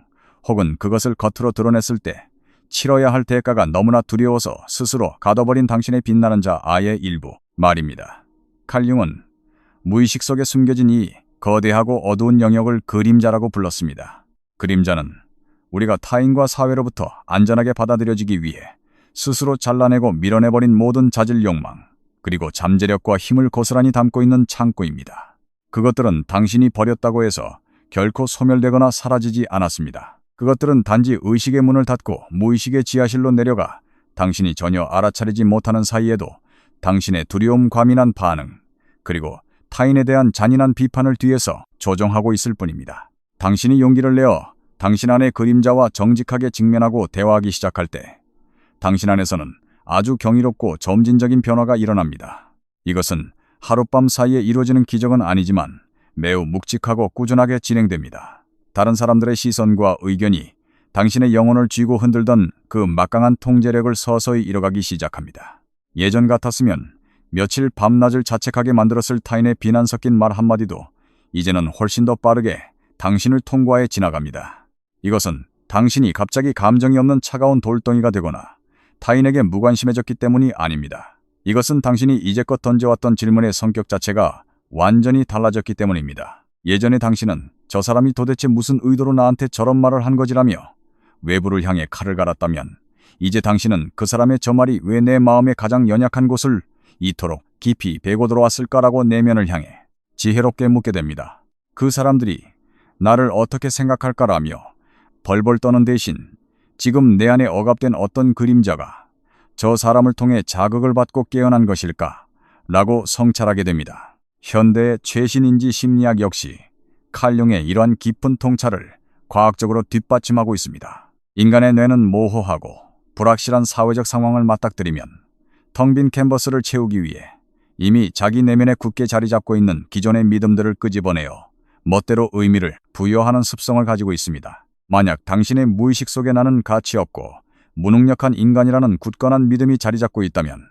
혹은 그것을 겉으로 드러냈을 때 치러야 할 대가가 너무나 두려워서 스스로 가둬버린 당신의 빛나는 자 아의 일부 말입니다. 칼 융은 무의식 속에 숨겨진 이 거대하고 어두운 영역을 그림자라고 불렀습니다. 그림자는 우리가 타인과 사회로부터 안전하게 받아들여지기 위해 스스로 잘라내고 밀어내버린 모든 자질 욕망, 그리고 잠재력과 힘을 고스란히 담고 있는 창고입니다. 그것들은 당신이 버렸다고 해서 결코 소멸되거나 사라지지 않았습니다. 그것들은 단지 의식의 문을 닫고 무의식의 지하실로 내려가 당신이 전혀 알아차리지 못하는 사이에도 당신의 두려움 과민한 반응, 그리고 타인에 대한 잔인한 비판을 뒤에서 조종하고 있을 뿐입니다. 당신이 용기를 내어 당신 안의 그림자와 정직하게 직면하고 대화하기 시작할 때 당신 안에서는 아주 경이롭고 점진적인 변화가 일어납니다. 이것은 하룻밤 사이에 이루어지는 기적은 아니지만 매우 묵직하고 꾸준하게 진행됩니다. 다른 사람들의 시선과 의견이 당신의 영혼을 쥐고 흔들던 그 막강한 통제력을 서서히 잃어가기 시작합니다. 예전 같았으면 며칠 밤낮을 자책하게 만들었을 타인의 비난 섞인 말 한마디도 이제는 훨씬 더 빠르게 당신을 통과해 지나갑니다. 이것은 당신이 갑자기 감정이 없는 차가운 돌덩이가 되거나 타인에게 무관심해졌기 때문이 아닙니다. 이것은 당신이 이제껏 던져왔던 질문의 성격 자체가 완전히 달라졌기 때문입니다. 예전에 당신은 저 사람이 도대체 무슨 의도로 나한테 저런 말을 한 거지라며 외부를 향해 칼을 갈았다면 이제 당신은 그 사람의 저 말이 왜 내 마음의 가장 연약한 곳을 이토록 깊이 베고 들어왔을까라고 내면을 향해 지혜롭게 묻게 됩니다. 그 사람들이 나를 어떻게 생각할까라며 벌벌 떠는 대신 지금 내 안에 억압된 어떤 그림자가 저 사람을 통해 자극을 받고 깨어난 것일까? 라고 성찰하게 됩니다. 현대의 최신인지 심리학 역시 칼융의 이러한 깊은 통찰을 과학적으로 뒷받침하고 있습니다. 인간의 뇌는 모호하고 불확실한 사회적 상황을 맞닥뜨리면 텅 빈 캔버스를 채우기 위해 이미 자기 내면에 굳게 자리 잡고 있는 기존의 믿음들을 끄집어내어 멋대로 의미를 부여하는 습성을 가지고 있습니다. 만약 당신의 무의식 속에 나는 가치 없고 무능력한 인간이라는 굳건한 믿음이 자리 잡고 있다면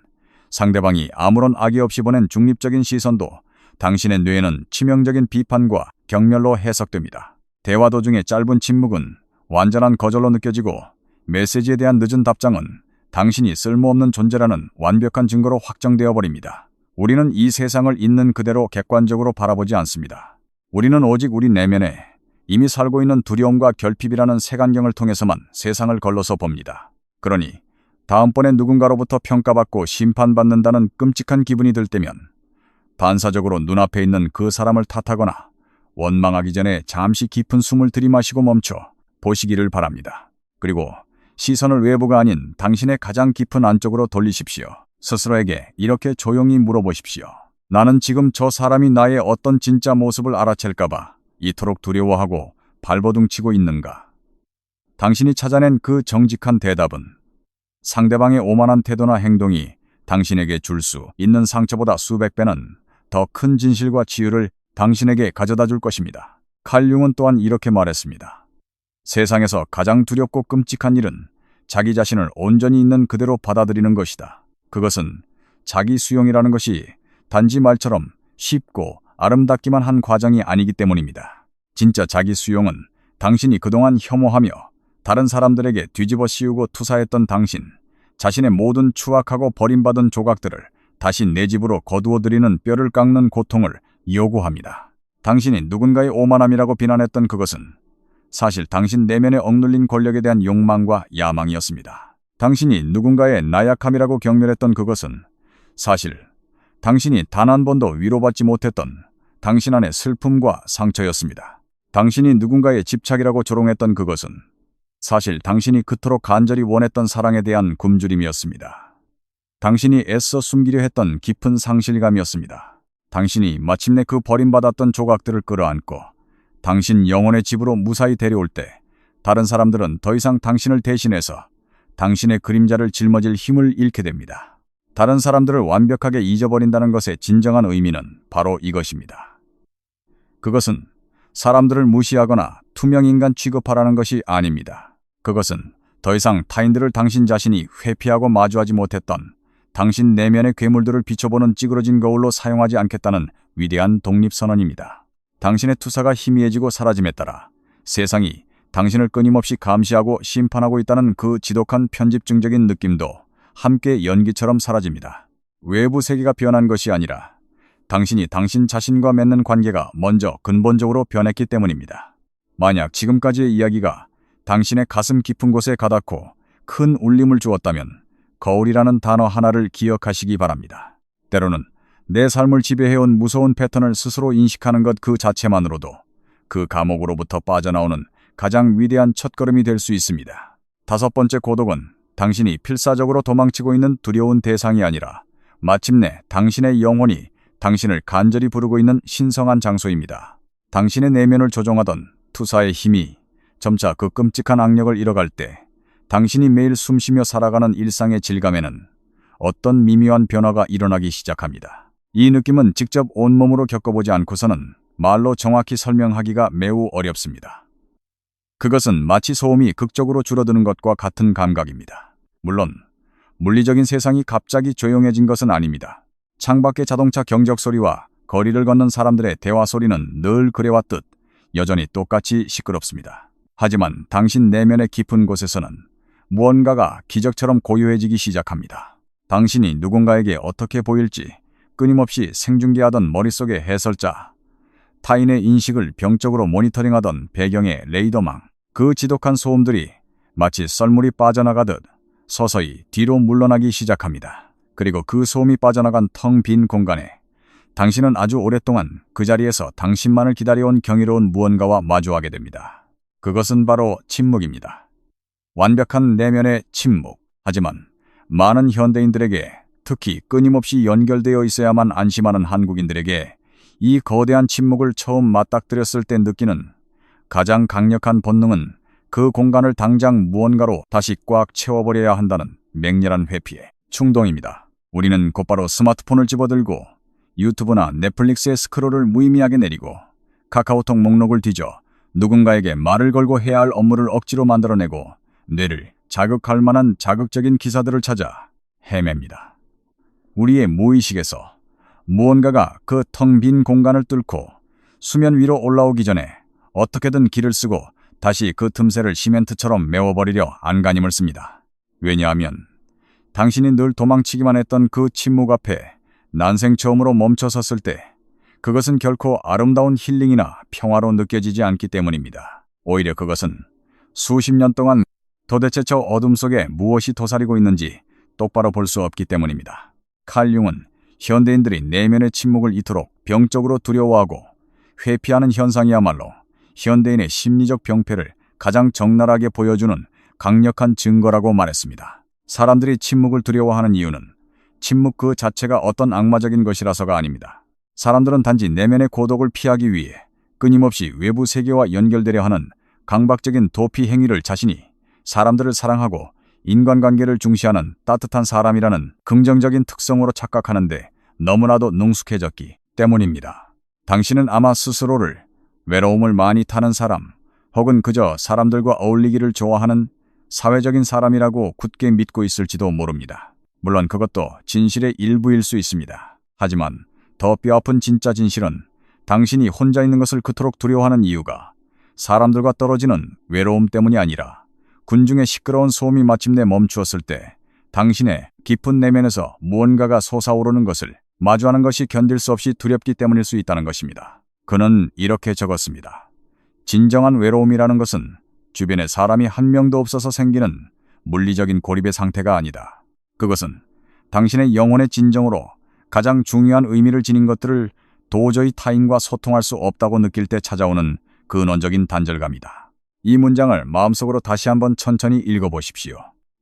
상대방이 아무런 악의 없이 보낸 중립적인 시선도 당신의 뇌에는 치명적인 비판과 경멸로 해석됩니다. 대화 도중에 짧은 침묵은 완전한 거절로 느껴지고 메시지에 대한 늦은 답장은 당신이 쓸모없는 존재라는 완벽한 증거로 확정되어 버립니다. 우리는 이 세상을 있는 그대로 객관적으로 바라보지 않습니다. 우리는 오직 우리 내면에 이미 살고 있는 두려움과 결핍이라는 색안경을 통해서만 세상을 걸러서 봅니다. 그러니 다음번에 누군가로부터 평가받고 심판받는다는 끔찍한 기분이 들 때면 반사적으로 눈앞에 있는 그 사람을 탓하거나 원망하기 전에 잠시 깊은 숨을 들이마시고 멈춰 보시기를 바랍니다. 그리고 시선을 외부가 아닌 당신의 가장 깊은 안쪽으로 돌리십시오. 스스로에게 이렇게 조용히 물어보십시오. 나는 지금 저 사람이 나의 어떤 진짜 모습을 알아챌까봐 이토록 두려워하고 발버둥치고 있는가? 당신이 찾아낸 그 정직한 대답은 상대방의 오만한 태도나 행동이 당신에게 줄 수 있는 상처보다 수백 배는 더 큰 진실과 치유를 당신에게 가져다 줄 것입니다. 칼 융은 또한 이렇게 말했습니다. 세상에서 가장 두렵고 끔찍한 일은 자기 자신을 온전히 있는 그대로 받아들이는 것이다. 그것은 자기 수용이라는 것이 단지 말처럼 쉽고 아름답기만 한 과정이 아니기 때문입니다. 진짜 자기 수용은 당신이 그동안 혐오하며 다른 사람들에게 뒤집어 씌우고 투사했던 당신, 자신의 모든 추악하고 버림받은 조각들을 다시 내 집으로 거두어들이는 뼈를 깎는 고통을 요구합니다. 당신이 누군가의 오만함이라고 비난했던 그것은 사실 당신 내면에 억눌린 권력에 대한 욕망과 야망이었습니다. 당신이 누군가의 나약함이라고 경멸했던 그것은 사실 당신이 단 한 번도 위로받지 못했던 당신 안의 슬픔과 상처였습니다. 당신이 누군가의 집착이라고 조롱했던 그것은 사실 당신이 그토록 간절히 원했던 사랑에 대한 굶주림이었습니다. 당신이 애써 숨기려 했던 깊은 상실감이었습니다. 당신이 마침내 그 버림받았던 조각들을 끌어안고 당신 영혼의 집으로 무사히 데려올 때 다른 사람들은 더 이상 당신을 대신해서 당신의 그림자를 짊어질 힘을 잃게 됩니다. 다른 사람들을 완벽하게 잊어버린다는 것의 진정한 의미는 바로 이것입니다. 그것은 사람들을 무시하거나 투명인간 취급하라는 것이 아닙니다. 그것은 더 이상 타인들을 당신 자신이 회피하고 마주하지 못했던 당신 내면의 괴물들을 비춰보는 찌그러진 거울로 사용하지 않겠다는 위대한 독립선언입니다. 당신의 투사가 희미해지고 사라짐에 따라 세상이 당신을 끊임없이 감시하고 심판하고 있다는 그 지독한 편집증적인 느낌도 함께 연기처럼 사라집니다. 외부 세계가 변한 것이 아니라 당신이 당신 자신과 맺는 관계가 먼저 근본적으로 변했기 때문입니다. 만약 지금까지의 이야기가 당신의 가슴 깊은 곳에 가닿고 큰 울림을 주었다면 거울이라는 단어 하나를 기억하시기 바랍니다. 때로는 내 삶을 지배해온 무서운 패턴을 스스로 인식하는 것 그 자체만으로도 그 감옥으로부터 빠져나오는 가장 위대한 첫걸음이 될 수 있습니다. 다섯 번째 고독은 당신이 필사적으로 도망치고 있는 두려운 대상이 아니라 마침내 당신의 영혼이 당신을 간절히 부르고 있는 신성한 장소입니다. 당신의 내면을 조종하던 투사의 힘이 점차 그 끔찍한 악력을 잃어갈 때 당신이 매일 숨쉬며 살아가는 일상의 질감에는 어떤 미묘한 변화가 일어나기 시작합니다. 이 느낌은 직접 온몸으로 겪어보지 않고서는 말로 정확히 설명하기가 매우 어렵습니다. 그것은 마치 소음이 극적으로 줄어드는 것과 같은 감각입니다. 물론 물리적인 세상이 갑자기 조용해진 것은 아닙니다. 창밖의 자동차 경적 소리와 거리를 걷는 사람들의 대화 소리는 늘 그래왔듯 여전히 똑같이 시끄럽습니다. 하지만 당신 내면의 깊은 곳에서는 무언가가 기적처럼 고요해지기 시작합니다. 당신이 누군가에게 어떻게 보일지 끊임없이 생중계하던 머릿속의 해설자, 타인의 인식을 병적으로 모니터링하던 배경의 레이더망, 그 지독한 소음들이 마치 썰물이 빠져나가듯 서서히 뒤로 물러나기 시작합니다. 그리고 그 소음이 빠져나간 텅 빈 공간에 당신은 아주 오랫동안 그 자리에서 당신만을 기다려온 경이로운 무언가와 마주하게 됩니다. 그것은 바로 침묵입니다. 완벽한 내면의 침묵. 하지만 많은 현대인들에게, 특히 끊임없이 연결되어 있어야만 안심하는 한국인들에게 이 거대한 침묵을 처음 맞닥뜨렸을 때 느끼는 가장 강력한 본능은 그 공간을 당장 무언가로 다시 꽉 채워버려야 한다는 맹렬한 회피의 충동입니다. 우리는 곧바로 스마트폰을 집어들고 유튜브나 넷플릭스의 스크롤을 무의미하게 내리고 카카오톡 목록을 뒤져 누군가에게 말을 걸고 해야 할 업무를 억지로 만들어내고 뇌를 자극할 만한 자극적인 기사들을 찾아 헤맵니다. 우리의 무의식에서 무언가가 그 텅 빈 공간을 뚫고 수면 위로 올라오기 전에 어떻게든 길을 쓰고 다시 그 틈새를 시멘트처럼 메워버리려 안간힘을 씁니다. 왜냐하면 당신이 늘 도망치기만 했던 그 침묵 앞에 난생 처음으로 멈춰섰을 때 그것은 결코 아름다운 힐링이나 평화로 느껴지지 않기 때문입니다. 오히려 그것은 수십 년 동안 도대체 저 어둠 속에 무엇이 도사리고 있는지 똑바로 볼 수 없기 때문입니다. 칼 융은 현대인들이 내면의 침묵을 이토록 병적으로 두려워하고 회피하는 현상이야말로 현대인의 심리적 병폐를 가장 적나라하게 보여주는 강력한 증거라고 말했습니다. 사람들이 침묵을 두려워하는 이유는 침묵 그 자체가 어떤 악마적인 것이라서가 아닙니다. 사람들은 단지 내면의 고독을 피하기 위해 끊임없이 외부 세계와 연결되려 하는 강박적인 도피 행위를 자신이 사람들을 사랑하고 인간관계를 중시하는 따뜻한 사람이라는 긍정적인 특성으로 착각하는데 너무나도 능숙해졌기 때문입니다. 당신은 아마 스스로를 외로움을 많이 타는 사람, 혹은 그저 사람들과 어울리기를 좋아하는 사회적인 사람이라고 굳게 믿고 있을지도 모릅니다. 물론 그것도 진실의 일부일 수 있습니다. 하지만 더 뼈아픈 진짜 진실은 당신이 혼자 있는 것을 그토록 두려워하는 이유가 사람들과 떨어지는 외로움 때문이 아니라 군중의 시끄러운 소음이 마침내 멈추었을 때 당신의 깊은 내면에서 무언가가 솟아오르는 것을 마주하는 것이 견딜 수 없이 두렵기 때문일 수 있다는 것입니다. 그는 이렇게 적었습니다. 진정한 외로움이라는 것은 주변에 사람이 한 명도 없어서 생기는 물리적인 고립의 상태가 아니다. 그것은 당신의 영혼의 진정으로 가장 중요한 의미를 지닌 것들을 도저히 타인과 소통할 수 없다고 느낄 때 찾아오는 근원적인 단절감이다. 이 문장을 마음속으로 다시 한번 천천히 읽어보십시오.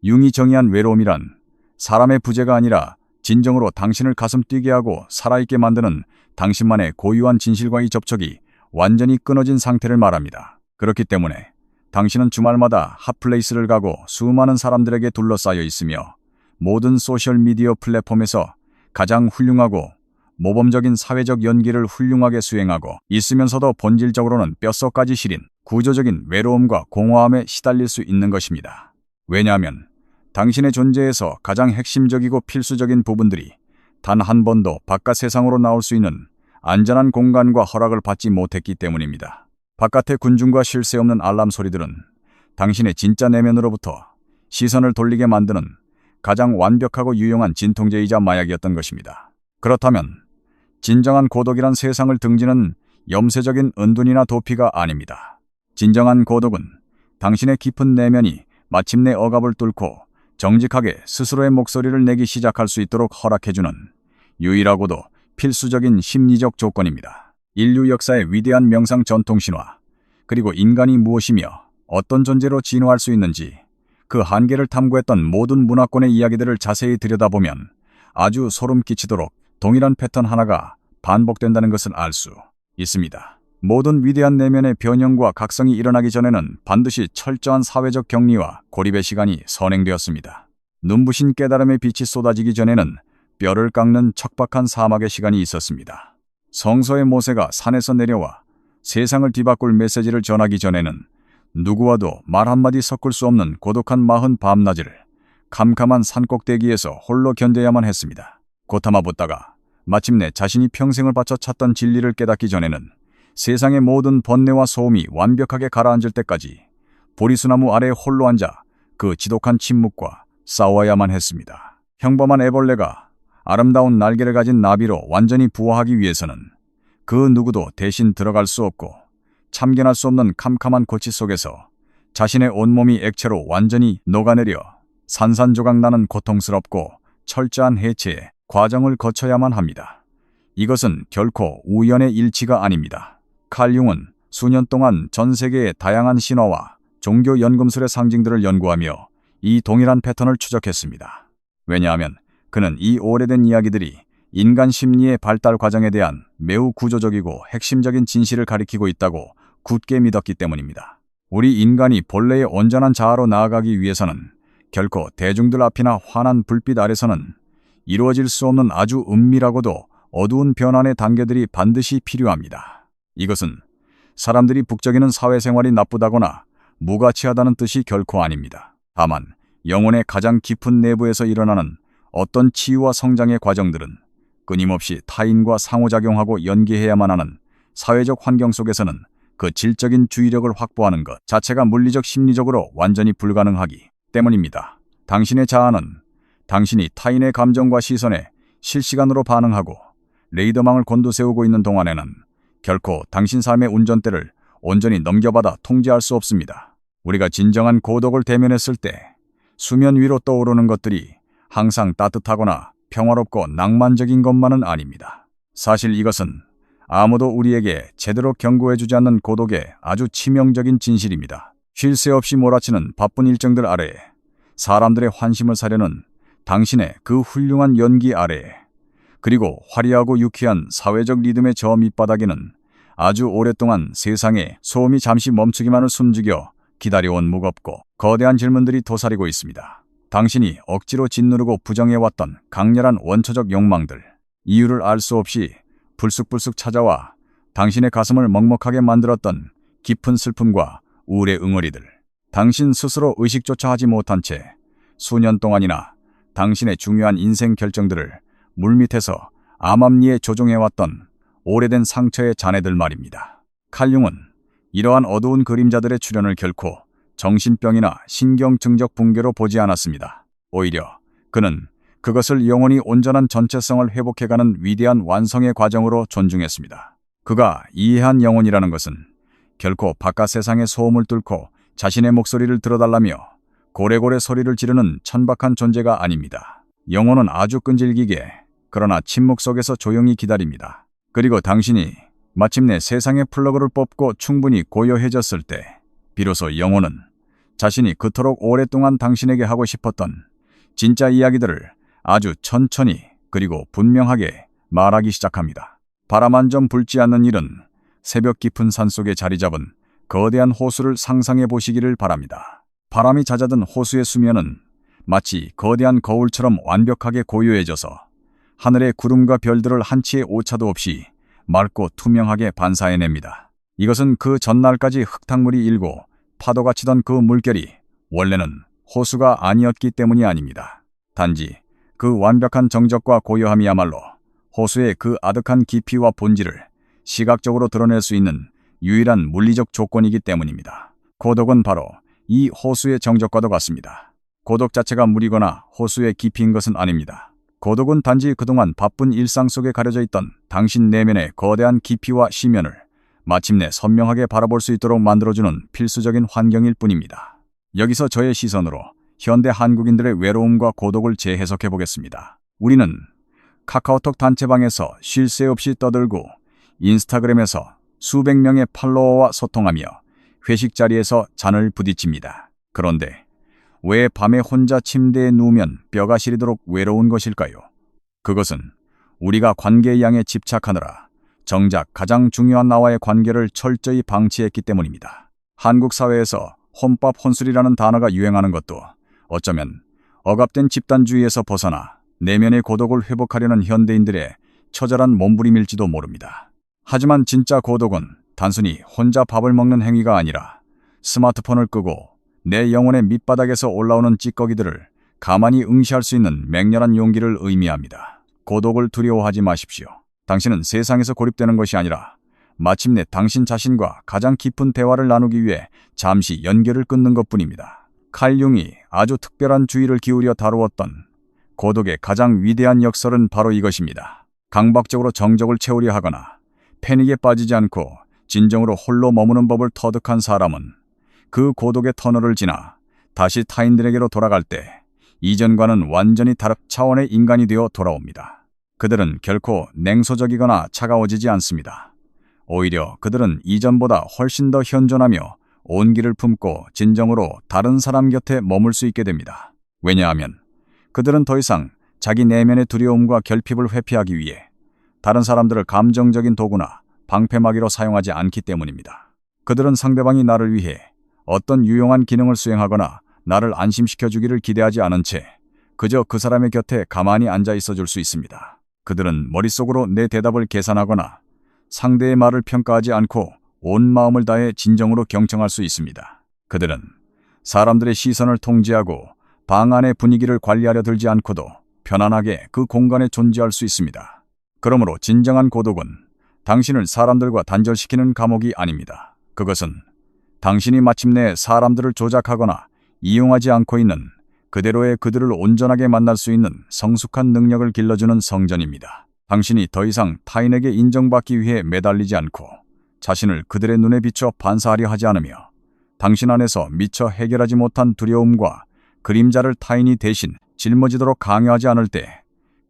융이 정의한 외로움이란 사람의 부재가 아니라 진정으로 당신을 가슴 뛰게 하고 살아있게 만드는 당신만의 고유한 진실과의 접촉이 완전히 끊어진 상태를 말합니다. 그렇기 때문에 당신은 주말마다 핫플레이스를 가고 수많은 사람들에게 둘러싸여 있으며 모든 소셜미디어 플랫폼에서 가장 훌륭하고 모범적인 사회적 연기를 훌륭하게 수행하고 있으면서도 본질적으로는 뼛속까지 시린 구조적인 외로움과 공허함에 시달릴 수 있는 것입니다. 왜냐하면 당신의 존재에서 가장 핵심적이고 필수적인 부분들이 단 한 번도 바깥 세상으로 나올 수 있는 안전한 공간과 허락을 받지 못했기 때문입니다. 바깥의 군중과 쉴 새 없는 알람 소리들은 당신의 진짜 내면으로부터 시선을 돌리게 만드는 가장 완벽하고 유용한 진통제이자 마약이었던 것입니다. 그렇다면 진정한 고독이란 세상을 등지는 염세적인 은둔이나 도피가 아닙니다. 진정한 고독은 당신의 깊은 내면이 마침내 억압을 뚫고 정직하게 스스로의 목소리를 내기 시작할 수 있도록 허락해주는 유일하고도 필수적인 심리적 조건입니다. 인류 역사의 위대한 명상 전통 신화, 그리고 인간이 무엇이며 어떤 존재로 진화할 수 있는지 그 한계를 탐구했던 모든 문화권의 이야기들을 자세히 들여다보면 아주 소름 끼치도록 동일한 패턴 하나가 반복된다는 것을 알 수 있습니다. 모든 위대한 내면의 변형과 각성이 일어나기 전에는 반드시 철저한 사회적 격리와 고립의 시간이 선행되었습니다. 눈부신 깨달음의 빛이 쏟아지기 전에는 뼈를 깎는 척박한 사막의 시간이 있었습니다. 성서의 모세가 산에서 내려와 세상을 뒤바꿀 메시지를 전하기 전에는 누구와도 말 한마디 섞을 수 없는 고독한 마흔 밤낮을 캄캄한 산꼭대기에서 홀로 견뎌야만 했습니다. 고타마 붙다가 마침내 자신이 평생을 바쳐 찾던 진리를 깨닫기 전에는 세상의 모든 번뇌와 소음이 완벽하게 가라앉을 때까지 보리수나무 아래에 홀로 앉아 그 지독한 침묵과 싸워야만 했습니다. 평범한 애벌레가 아름다운 날개를 가진 나비로 완전히 부화하기 위해서는 그 누구도 대신 들어갈 수 없고 참견할 수 없는 캄캄한 고치 속에서 자신의 온몸이 액체로 완전히 녹아내려 산산조각 나는 고통스럽고 철저한 해체의 과정을 거쳐야만 합니다. 이것은 결코 우연의 일치가 아닙니다. 칼 융은 수년 동안 전 세계의 다양한 신화와 종교 연금술의 상징들을 연구하며 이 동일한 패턴을 추적했습니다. 왜냐하면 그는 이 오래된 이야기들이 인간 심리의 발달 과정에 대한 매우 구조적이고 핵심적인 진실을 가리키고 있다고 굳게 믿었기 때문입니다. 우리 인간이 본래의 온전한 자아로 나아가기 위해서는 결코 대중들 앞이나 환한 불빛 아래서는 이루어질 수 없는 아주 은밀하고도 어두운 변환의 단계들이 반드시 필요합니다. 이것은 사람들이 북적이는 사회생활이 나쁘다거나 무가치하다는 뜻이 결코 아닙니다. 다만 영혼의 가장 깊은 내부에서 일어나는 어떤 치유와 성장의 과정들은 끊임없이 타인과 상호작용하고 연계해야만 하는 사회적 환경 속에서는 그 질적인 주의력을 확보하는 것 자체가 물리적 심리적으로 완전히 불가능하기 때문입니다. 당신의 자아는 당신이 타인의 감정과 시선에 실시간으로 반응하고 레이더망을 곤두세우고 있는 동안에는 결코 당신 삶의 운전대를 온전히 넘겨받아 통제할 수 없습니다. 우리가 진정한 고독을 대면했을 때 수면 위로 떠오르는 것들이 항상 따뜻하거나 평화롭고 낭만적인 것만은 아닙니다. 사실 이것은 아무도 우리에게 제대로 경고해주지 않는 고독의 아주 치명적인 진실입니다. 쉴 새 없이 몰아치는 바쁜 일정들 아래에 사람들의 환심을 사려는 당신의 그 훌륭한 연기 아래에 그리고 화려하고 유쾌한 사회적 리듬의 저 밑바닥에는 아주 오랫동안 세상에 소음이 잠시 멈추기만을 숨죽여 기다려온 무겁고 거대한 질문들이 도사리고 있습니다. 당신이 억지로 짓누르고 부정해왔던 강렬한 원초적 욕망들, 이유를 알 수 없이 불쑥불쑥 찾아와 당신의 가슴을 먹먹하게 만들었던 깊은 슬픔과 우울의 응어리들, 당신 스스로 의식조차 하지 못한 채 수년 동안이나 당신의 중요한 인생 결정들을 물밑에서 암암리에 조종해왔던 오래된 상처의 잔해들 말입니다. 칼 융은 이러한 어두운 그림자들의 출현을 결코 정신병이나 신경증적 붕괴로 보지 않았습니다. 오히려 그는 그것을 영혼이 온전한 전체성을 회복해가는 위대한 완성의 과정으로 존중했습니다. 그가 이해한 영혼이라는 것은 결코 바깥 세상의 소음을 뚫고 자신의 목소리를 들어달라며 고래고래 소리를 지르는 천박한 존재가 아닙니다. 영혼은 아주 끈질기게 그러나 침묵 속에서 조용히 기다립니다. 그리고 당신이 마침내 세상의 플러그를 뽑고 충분히 고요해졌을 때 비로소 영혼은 자신이 그토록 오랫동안 당신에게 하고 싶었던 진짜 이야기들을 아주 천천히 그리고 분명하게 말하기 시작합니다. 바람 한 점 불지 않는 일은 새벽 깊은 산속에 자리 잡은 거대한 호수를 상상해 보시기를 바랍니다. 바람이 잦아든 호수의 수면은 마치 거대한 거울처럼 완벽하게 고요해져서 하늘의 구름과 별들을 한치의 오차도 없이 맑고 투명하게 반사해냅니다. 이것은 그 전날까지 흙탕물이 일고 파도가 치던 그 물결이 원래는 호수가 아니었기 때문이 아닙니다. 단지 그 완벽한 정적과 고요함이야말로 호수의 그 아득한 깊이와 본질을 시각적으로 드러낼 수 있는 유일한 물리적 조건이기 때문입니다. 고독은 바로 이 호수의 정적과도 같습니다. 고독 자체가 물이거나 호수의 깊이인 것은 아닙니다. 고독은 단지 그동안 바쁜 일상 속에 가려져 있던 당신 내면의 거대한 깊이와 심연을 마침내 선명하게 바라볼 수 있도록 만들어주는 필수적인 환경일 뿐입니다. 여기서 저의 시선으로 현대 한국인들의 외로움과 고독을 재해석해 보겠습니다. 우리는 카카오톡 단체방에서 쉴 새 없이 떠들고 인스타그램에서 수백 명의 팔로워와 소통하며 회식 자리에서 잔을 부딪힙니다. 그런데 왜 밤에 혼자 침대에 누우면 뼈가 시리도록 외로운 것일까요? 그것은 우리가 관계의 양에 집착하느라 정작 가장 중요한 나와의 관계를 철저히 방치했기 때문입니다. 한국 사회에서 혼밥 혼술이라는 단어가 유행하는 것도 어쩌면 억압된 집단주의에서 벗어나 내면의 고독을 회복하려는 현대인들의 처절한 몸부림일지도 모릅니다. 하지만 진짜 고독은 단순히 혼자 밥을 먹는 행위가 아니라 스마트폰을 끄고 내 영혼의 밑바닥에서 올라오는 찌꺼기들을 가만히 응시할 수 있는 맹렬한 용기를 의미합니다. 고독을 두려워하지 마십시오. 당신은 세상에서 고립되는 것이 아니라 마침내 당신 자신과 가장 깊은 대화를 나누기 위해 잠시 연결을 끊는 것뿐입니다. 칼 융이 아주 특별한 주의를 기울여 다루었던 고독의 가장 위대한 역설은 바로 이것입니다. 강박적으로 정적을 채우려 하거나 패닉에 빠지지 않고 진정으로 홀로 머무는 법을 터득한 사람은 그 고독의 터널을 지나 다시 타인들에게로 돌아갈 때 이전과는 완전히 다른 차원의 인간이 되어 돌아옵니다. 그들은 결코 냉소적이거나 차가워지지 않습니다. 오히려 그들은 이전보다 훨씬 더 현존하며 온기를 품고 진정으로 다른 사람 곁에 머물 수 있게 됩니다. 왜냐하면 그들은 더 이상 자기 내면의 두려움과 결핍을 회피하기 위해 다른 사람들을 감정적인 도구나 방패막이로 사용하지 않기 때문입니다. 그들은 상대방이 나를 위해 어떤 유용한 기능을 수행하거나 나를 안심시켜 주기를 기대하지 않은 채 그저 그 사람의 곁에 가만히 앉아 있어 줄 수 있습니다. 그들은 머릿속으로 내 대답을 계산하거나 상대의 말을 평가하지 않고 온 마음을 다해 진정으로 경청할 수 있습니다. 그들은 사람들의 시선을 통제하고 방 안의 분위기를 관리하려 들지 않고도 편안하게 그 공간에 존재할 수 있습니다. 그러므로 진정한 고독은 당신을 사람들과 단절시키는 감옥이 아닙니다. 그것은 당신이 마침내 사람들을 조작하거나 이용하지 않고 있는 그대로의 그들을 온전하게 만날 수 있는 성숙한 능력을 길러주는 성전입니다. 당신이 더 이상 타인에게 인정받기 위해 매달리지 않고 자신을 그들의 눈에 비춰 반사하려 하지 않으며 당신 안에서 미처 해결하지 못한 두려움과 그림자를 타인이 대신 짊어지도록 강요하지 않을 때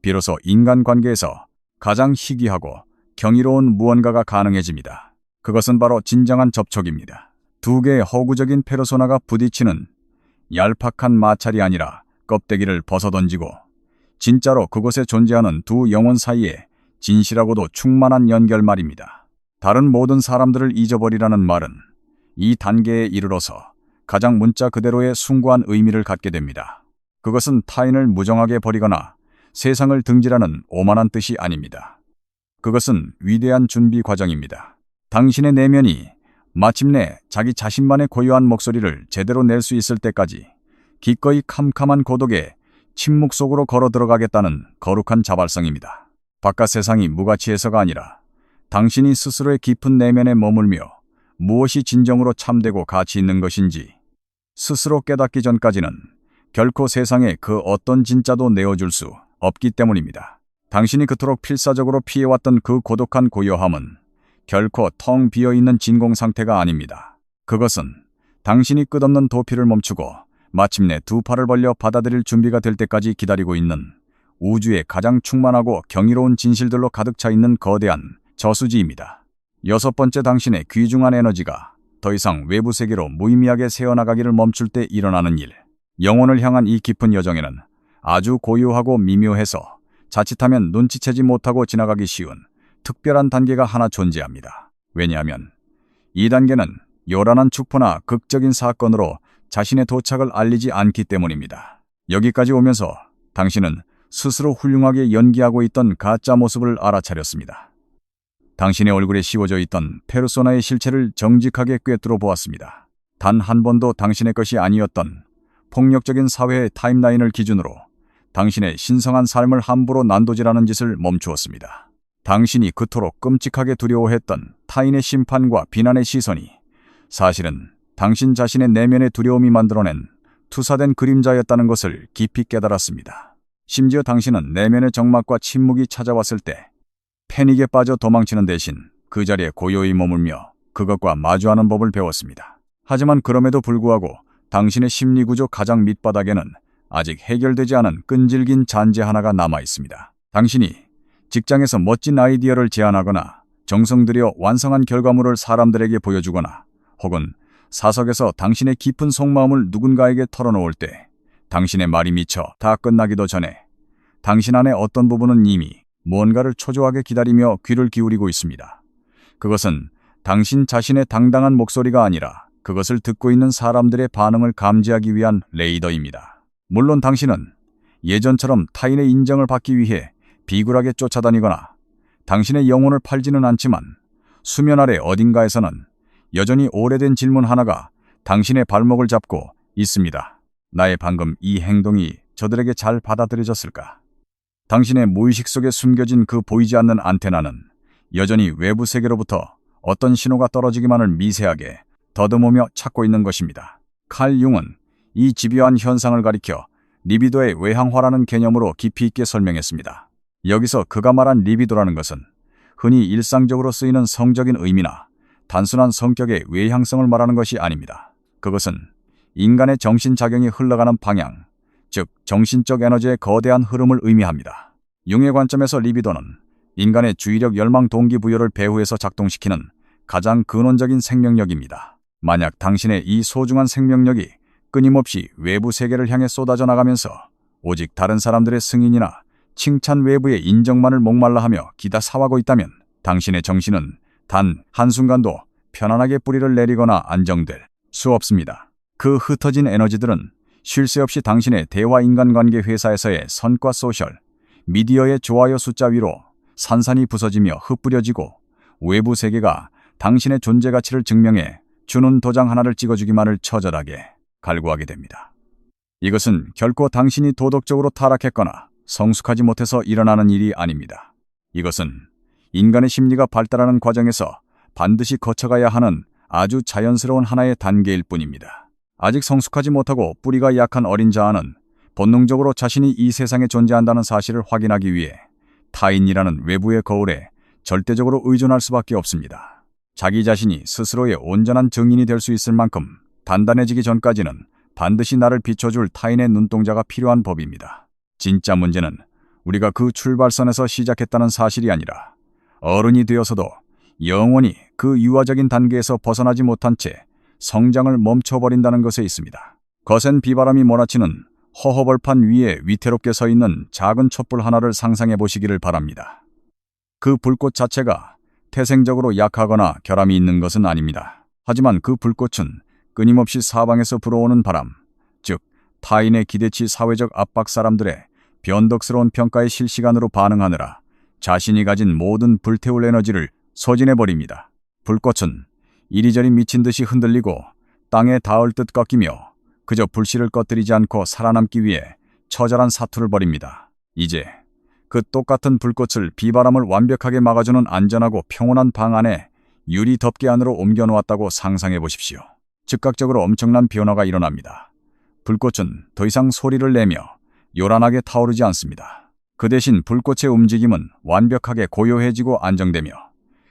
비로소 인간관계에서 가장 희귀하고 경이로운 무언가가 가능해집니다. 그것은 바로 진정한 접촉입니다. 두 개의 허구적인 페르소나가 부딪히는 얄팍한 마찰이 아니라 껍데기를 벗어던지고 진짜로 그곳에 존재하는 두 영혼 사이에 진실하고도 충만한 연결 말입니다. 다른 모든 사람들을 잊어버리라는 말은 이 단계에 이르러서 가장 문자 그대로의 숭고한 의미를 갖게 됩니다. 그것은 타인을 무정하게 버리거나 세상을 등지라는 오만한 뜻이 아닙니다. 그것은 위대한 준비 과정입니다. 당신의 내면이 마침내 자기 자신만의 고유한 목소리를 제대로 낼 수 있을 때까지 기꺼이 캄캄한 고독에 침묵 속으로 걸어 들어가겠다는 거룩한 자발성입니다. 바깥 세상이 무가치해서가 아니라 당신이 스스로의 깊은 내면에 머물며 무엇이 진정으로 참되고 가치 있는 것인지 스스로 깨닫기 전까지는 결코 세상에 그 어떤 진짜도 내어줄 수 없기 때문입니다. 당신이 그토록 필사적으로 피해왔던 그 고독한 고요함은 결코 텅 비어있는 진공 상태가 아닙니다. 그것은 당신이 끝없는 도피를 멈추고 마침내 두 팔을 벌려 받아들일 준비가 될 때까지 기다리고 있는 우주의 가장 충만하고 경이로운 진실들로 가득 차 있는 거대한 저수지입니다. 여섯 번째, 당신의 귀중한 에너지가 더 이상 외부 세계로 무의미하게 새어나가기를 멈출 때 일어나는 일. 영혼을 향한 이 깊은 여정에는 아주 고요하고 미묘해서 자칫하면 눈치채지 못하고 지나가기 쉬운 특별한 단계가 하나 존재합니다. 왜냐하면 이 단계는 요란한 축포나 극적인 사건으로 자신의 도착을 알리지 않기 때문입니다. 여기까지 오면서 당신은 스스로 훌륭하게 연기하고 있던 가짜 모습을 알아차렸습니다. 당신의 얼굴에 씌워져 있던 페르소나의 실체를 정직하게 꿰뚫어 보았습니다. 단 한 번도 당신의 것이 아니었던 폭력적인 사회의 타임라인을 기준으로 당신의 신성한 삶을 함부로 난도질하는 짓을 멈추었습니다. 당신이 그토록 끔찍하게 두려워했던 타인의 심판과 비난의 시선이 사실은 당신 자신의 내면의 두려움이 만들어낸 투사된 그림자였다는 것을 깊이 깨달았습니다. 심지어 당신은 내면의 적막과 침묵이 찾아왔을 때 패닉에 빠져 도망치는 대신 그 자리에 고요히 머물며 그것과 마주하는 법을 배웠습니다. 하지만 그럼에도 불구하고 당신의 심리구조 가장 밑바닥에는 아직 해결되지 않은 끈질긴 잔재 하나가 남아 있습니다. 당신이 직장에서 멋진 아이디어를 제안하거나 정성 들여 완성한 결과물을 사람들에게 보여주거나 혹은 사석에서 당신의 깊은 속마음을 누군가에게 털어놓을 때 당신의 말이 미처 다 끝나기도 전에 당신 안의 어떤 부분은 이미 무언가를 초조하게 기다리며 귀를 기울이고 있습니다. 그것은 당신 자신의 당당한 목소리가 아니라 그것을 듣고 있는 사람들의 반응을 감지하기 위한 레이더입니다. 물론 당신은 예전처럼 타인의 인정을 받기 위해 비굴하게 쫓아다니거나 당신의 영혼을 팔지는 않지만 수면 아래 어딘가에서는 여전히 오래된 질문 하나가 당신의 발목을 잡고 있습니다. 나의 방금 이 행동이 저들에게 잘 받아들여졌을까? 당신의 무의식 속에 숨겨진 그 보이지 않는 안테나는 여전히 외부 세계로부터 어떤 신호가 떨어지기만을 미세하게 더듬으며 찾고 있는 것입니다. 칼 융은 이 집요한 현상을 가리켜 리비도의 외향화라는 개념으로 깊이 있게 설명했습니다. 여기서 그가 말한 리비도라는 것은 흔히 일상적으로 쓰이는 성적인 의미나 단순한 성격의 외향성을 말하는 것이 아닙니다. 그것은 인간의 정신작용이 흘러가는 방향, 즉 정신적 에너지의 거대한 흐름을 의미합니다. 융의 관점에서 리비도는 인간의 주의력 열망 동기부여를 배후에서 작동시키는 가장 근원적인 생명력입니다. 만약 당신의 이 소중한 생명력이 끊임없이 외부 세계를 향해 쏟아져 나가면서 오직 다른 사람들의 승인이나 칭찬 외부의 인정만을 목말라하며 기다 사와고 있다면 당신의 정신은 단 한순간도 편안하게 뿌리를 내리거나 안정될 수 없습니다. 그 흩어진 에너지들은 쉴 새 없이 당신의 대화 인간관계 회사에서의 선과 소셜, 미디어의 좋아요 숫자 위로 산산이 부서지며 흩뿌려지고 외부 세계가 당신의 존재 가치를 증명해 주는 도장 하나를 찍어주기만을 처절하게 갈구하게 됩니다. 이것은 결코 당신이 도덕적으로 타락했거나 성숙하지 못해서 일어나는 일이 아닙니다. 이것은 인간의 심리가 발달하는 과정에서 반드시 거쳐가야 하는 아주 자연스러운 하나의 단계일 뿐입니다. 아직 성숙하지 못하고 뿌리가 약한 어린 자아는 본능적으로 자신이 이 세상에 존재한다는 사실을 확인하기 위해 타인이라는 외부의 거울에 절대적으로 의존할 수밖에 없습니다. 자기 자신이 스스로의 온전한 증인이 될 수 있을 만큼 단단해지기 전까지는 반드시 나를 비춰줄 타인의 눈동자가 필요한 법입니다. 진짜 문제는 우리가 그 출발선에서 시작했다는 사실이 아니라 어른이 되어서도 영원히 그 유아적인 단계에서 벗어나지 못한 채 성장을 멈춰버린다는 것에 있습니다. 거센 비바람이 몰아치는 허허벌판 위에 위태롭게 서 있는 작은 촛불 하나를 상상해 보시기를 바랍니다. 그 불꽃 자체가 태생적으로 약하거나 결함이 있는 것은 아닙니다. 하지만 그 불꽃은 끊임없이 사방에서 불어오는 바람, 즉 타인의 기대치 사회적 압박 사람들의 변덕스러운 평가에 실시간으로 반응하느라 자신이 가진 모든 불태울 에너지를 소진해버립니다. 불꽃은 이리저리 미친 듯이 흔들리고 땅에 닿을 듯 꺾이며 그저 불씨를 꺼뜨리지 않고 살아남기 위해 처절한 사투를 벌입니다. 이제 그 똑같은 불꽃을 비바람을 완벽하게 막아주는 안전하고 평온한 방 안에 유리 덮개 안으로 옮겨놓았다고 상상해 보십시오. 즉각적으로 엄청난 변화가 일어납니다. 불꽃은 더 이상 소리를 내며 요란하게 타오르지 않습니다. 그 대신 불꽃의 움직임은 완벽하게 고요해지고 안정되며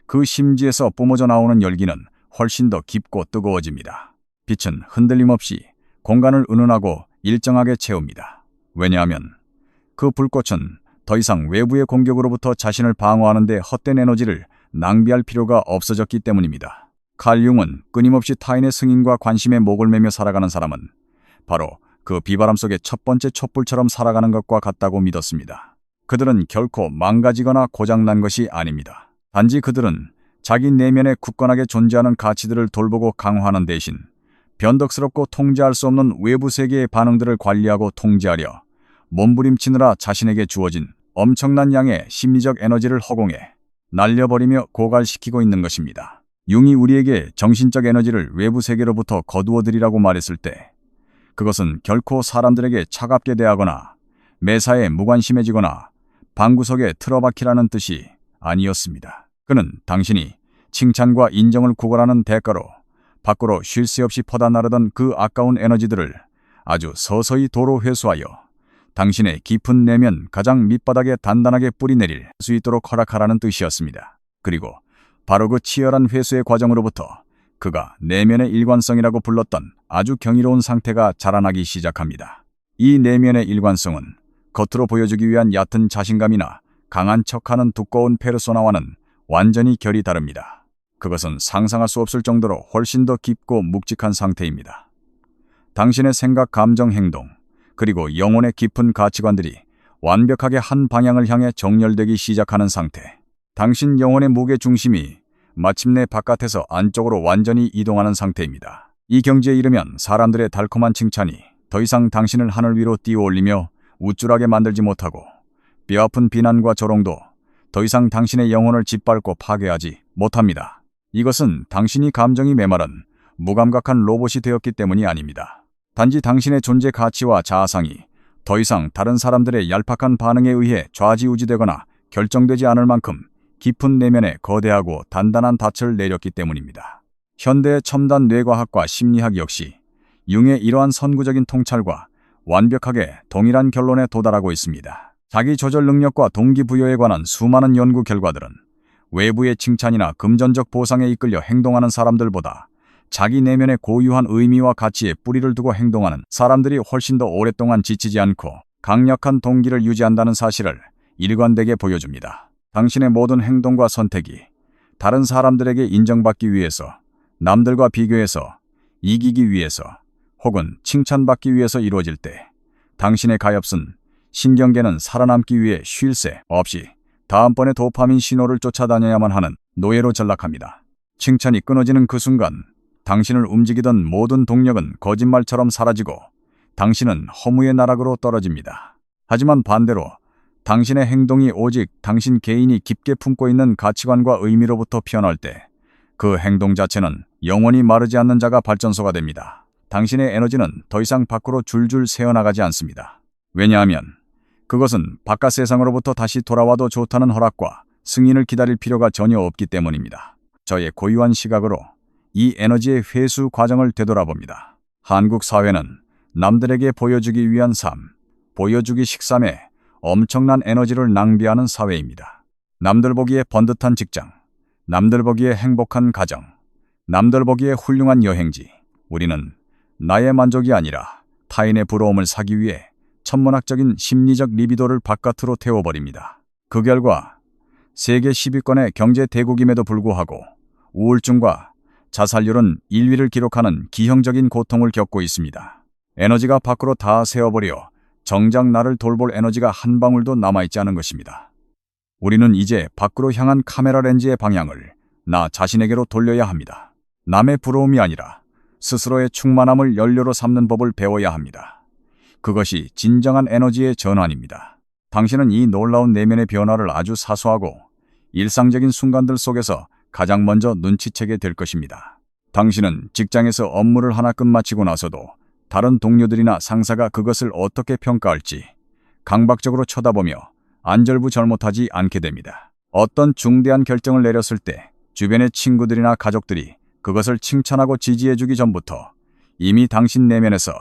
그 심지에서 뿜어져 나오는 열기는 훨씬 더 깊고 뜨거워집니다. 빛은 흔들림 없이 공간을 은은하고 일정하게 채웁니다. 왜냐하면 그 불꽃은 더 이상 외부의 공격으로부터 자신을 방어하는 데 헛된 에너지를 낭비할 필요가 없어졌기 때문입니다. 칼 융은 끊임없이 타인의 승인과 관심에 목을 매며 살아가는 사람은 바로 그 비바람 속의 첫 번째 촛불처럼 살아가는 것과 같다고 믿었습니다. 그들은 결코 망가지거나 고장난 것이 아닙니다. 단지 그들은 자기 내면에 굳건하게 존재하는 가치들을 돌보고 강화하는 대신 변덕스럽고 통제할 수 없는 외부 세계의 반응들을 관리하고 통제하려 몸부림치느라 자신에게 주어진 엄청난 양의 심리적 에너지를 허공에 날려버리며 고갈시키고 있는 것입니다. 융이 우리에게 정신적 에너지를 외부 세계로부터 거두어들이라고 말했을 때 그것은 결코 사람들에게 차갑게 대하거나 매사에 무관심해지거나 방구석에 틀어박히라는 뜻이 아니었습니다. 그는 당신이 칭찬과 인정을 구걸하는 대가로 밖으로 쉴 새 없이 퍼다나르던 그 아까운 에너지들을 아주 서서히 도로 회수하여 당신의 깊은 내면 가장 밑바닥에 단단하게 뿌리내릴 수 있도록 허락하라는 뜻이었습니다. 그리고 바로 그 치열한 회수의 과정으로부터 그가 내면의 일관성이라고 불렀던 아주 경이로운 상태가 자라나기 시작합니다. 이 내면의 일관성은 겉으로 보여주기 위한 얕은 자신감이나 강한 척하는 두꺼운 페르소나와는 완전히 결이 다릅니다. 그것은 상상할 수 없을 정도로 훨씬 더 깊고 묵직한 상태입니다. 당신의 생각, 감정, 행동, 그리고 영혼의 깊은 가치관들이 완벽하게 한 방향을 향해 정렬되기 시작하는 상태. 당신 영혼의 무게 중심이 마침내 바깥에서 안쪽으로 완전히 이동하는 상태입니다. 이 경지에 이르면 사람들의 달콤한 칭찬이 더 이상 당신을 하늘 위로 띄워올리며 우쭐하게 만들지 못하고 뼈아픈 비난과 조롱도 더 이상 당신의 영혼을 짓밟고 파괴하지 못합니다. 이것은 당신이 감정이 메마른 무감각한 로봇이 되었기 때문이 아닙니다. 단지 당신의 존재 가치와 자아상이 더 이상 다른 사람들의 얄팍한 반응에 의해 좌지우지되거나 결정되지 않을 만큼 깊은 내면에 거대하고 단단한 닻을 내렸기 때문입니다. 현대의 첨단 뇌과학과 심리학 역시 융의 이러한 선구적인 통찰과 완벽하게 동일한 결론에 도달하고 있습니다. 자기 조절 능력과 동기부여에 관한 수많은 연구 결과들은 외부의 칭찬이나 금전적 보상에 이끌려 행동하는 사람들보다 자기 내면의 고유한 의미와 가치에 뿌리를 두고 행동하는 사람들이 훨씬 더 오랫동안 지치지 않고 강력한 동기를 유지한다는 사실을 일관되게 보여줍니다. 당신의 모든 행동과 선택이 다른 사람들에게 인정받기 위해서, 남들과 비교해서, 이기기 위해서, 혹은 칭찬받기 위해서 이루어질 때 당신의 가엾은 신경계는 살아남기 위해 쉴 새 없이 다음번의 도파민 신호를 쫓아다녀야만 하는 노예로 전락합니다. 칭찬이 끊어지는 그 순간 당신을 움직이던 모든 동력은 거짓말처럼 사라지고 당신은 허무의 나락으로 떨어집니다. 하지만 반대로 당신의 행동이 오직 당신 개인이 깊게 품고 있는 가치관과 의미로부터 피어날 때 그 행동 자체는 영원히 마르지 않는 자가 발전소가 됩니다. 당신의 에너지는 더 이상 밖으로 줄줄 새어나가지 않습니다. 왜냐하면 그것은 바깥 세상으로부터 다시 돌아와도 좋다는 허락과 승인을 기다릴 필요가 전혀 없기 때문입니다. 저의 고유한 시각으로 이 에너지의 회수 과정을 되돌아봅니다. 한국 사회는 남들에게 보여주기 위한 삶, 보여주기 식삼에 엄청난 에너지를 낭비하는 사회입니다. 남들 보기에 번듯한 직장, 남들 보기에 행복한 가정, 남들 보기에 훌륭한 여행지. 우리는 나의 만족이 아니라 타인의 부러움을 사기 위해 천문학적인 심리적 리비도를 바깥으로 태워버립니다. 그 결과 세계 10위권의 경제 대국임에도 불구하고 우울증과 자살률은 1위를 기록하는 기형적인 고통을 겪고 있습니다. 에너지가 밖으로 다 새어버려 정작 나를 돌볼 에너지가 한 방울도 남아있지 않은 것입니다. 우리는 이제 밖으로 향한 카메라 렌즈의 방향을 나 자신에게로 돌려야 합니다. 남의 부러움이 아니라 스스로의 충만함을 연료로 삼는 법을 배워야 합니다. 그것이 진정한 에너지의 전환입니다. 당신은 이 놀라운 내면의 변화를 아주 사소하고 일상적인 순간들 속에서 가장 먼저 눈치채게 될 것입니다. 당신은 직장에서 업무를 하나 끝마치고 나서도 다른 동료들이나 상사가 그것을 어떻게 평가할지 강박적으로 쳐다보며 안절부절못하지 않게 됩니다. 어떤 중대한 결정을 내렸을 때 주변의 친구들이나 가족들이 그것을 칭찬하고 지지해주기 전부터 이미 당신 내면에서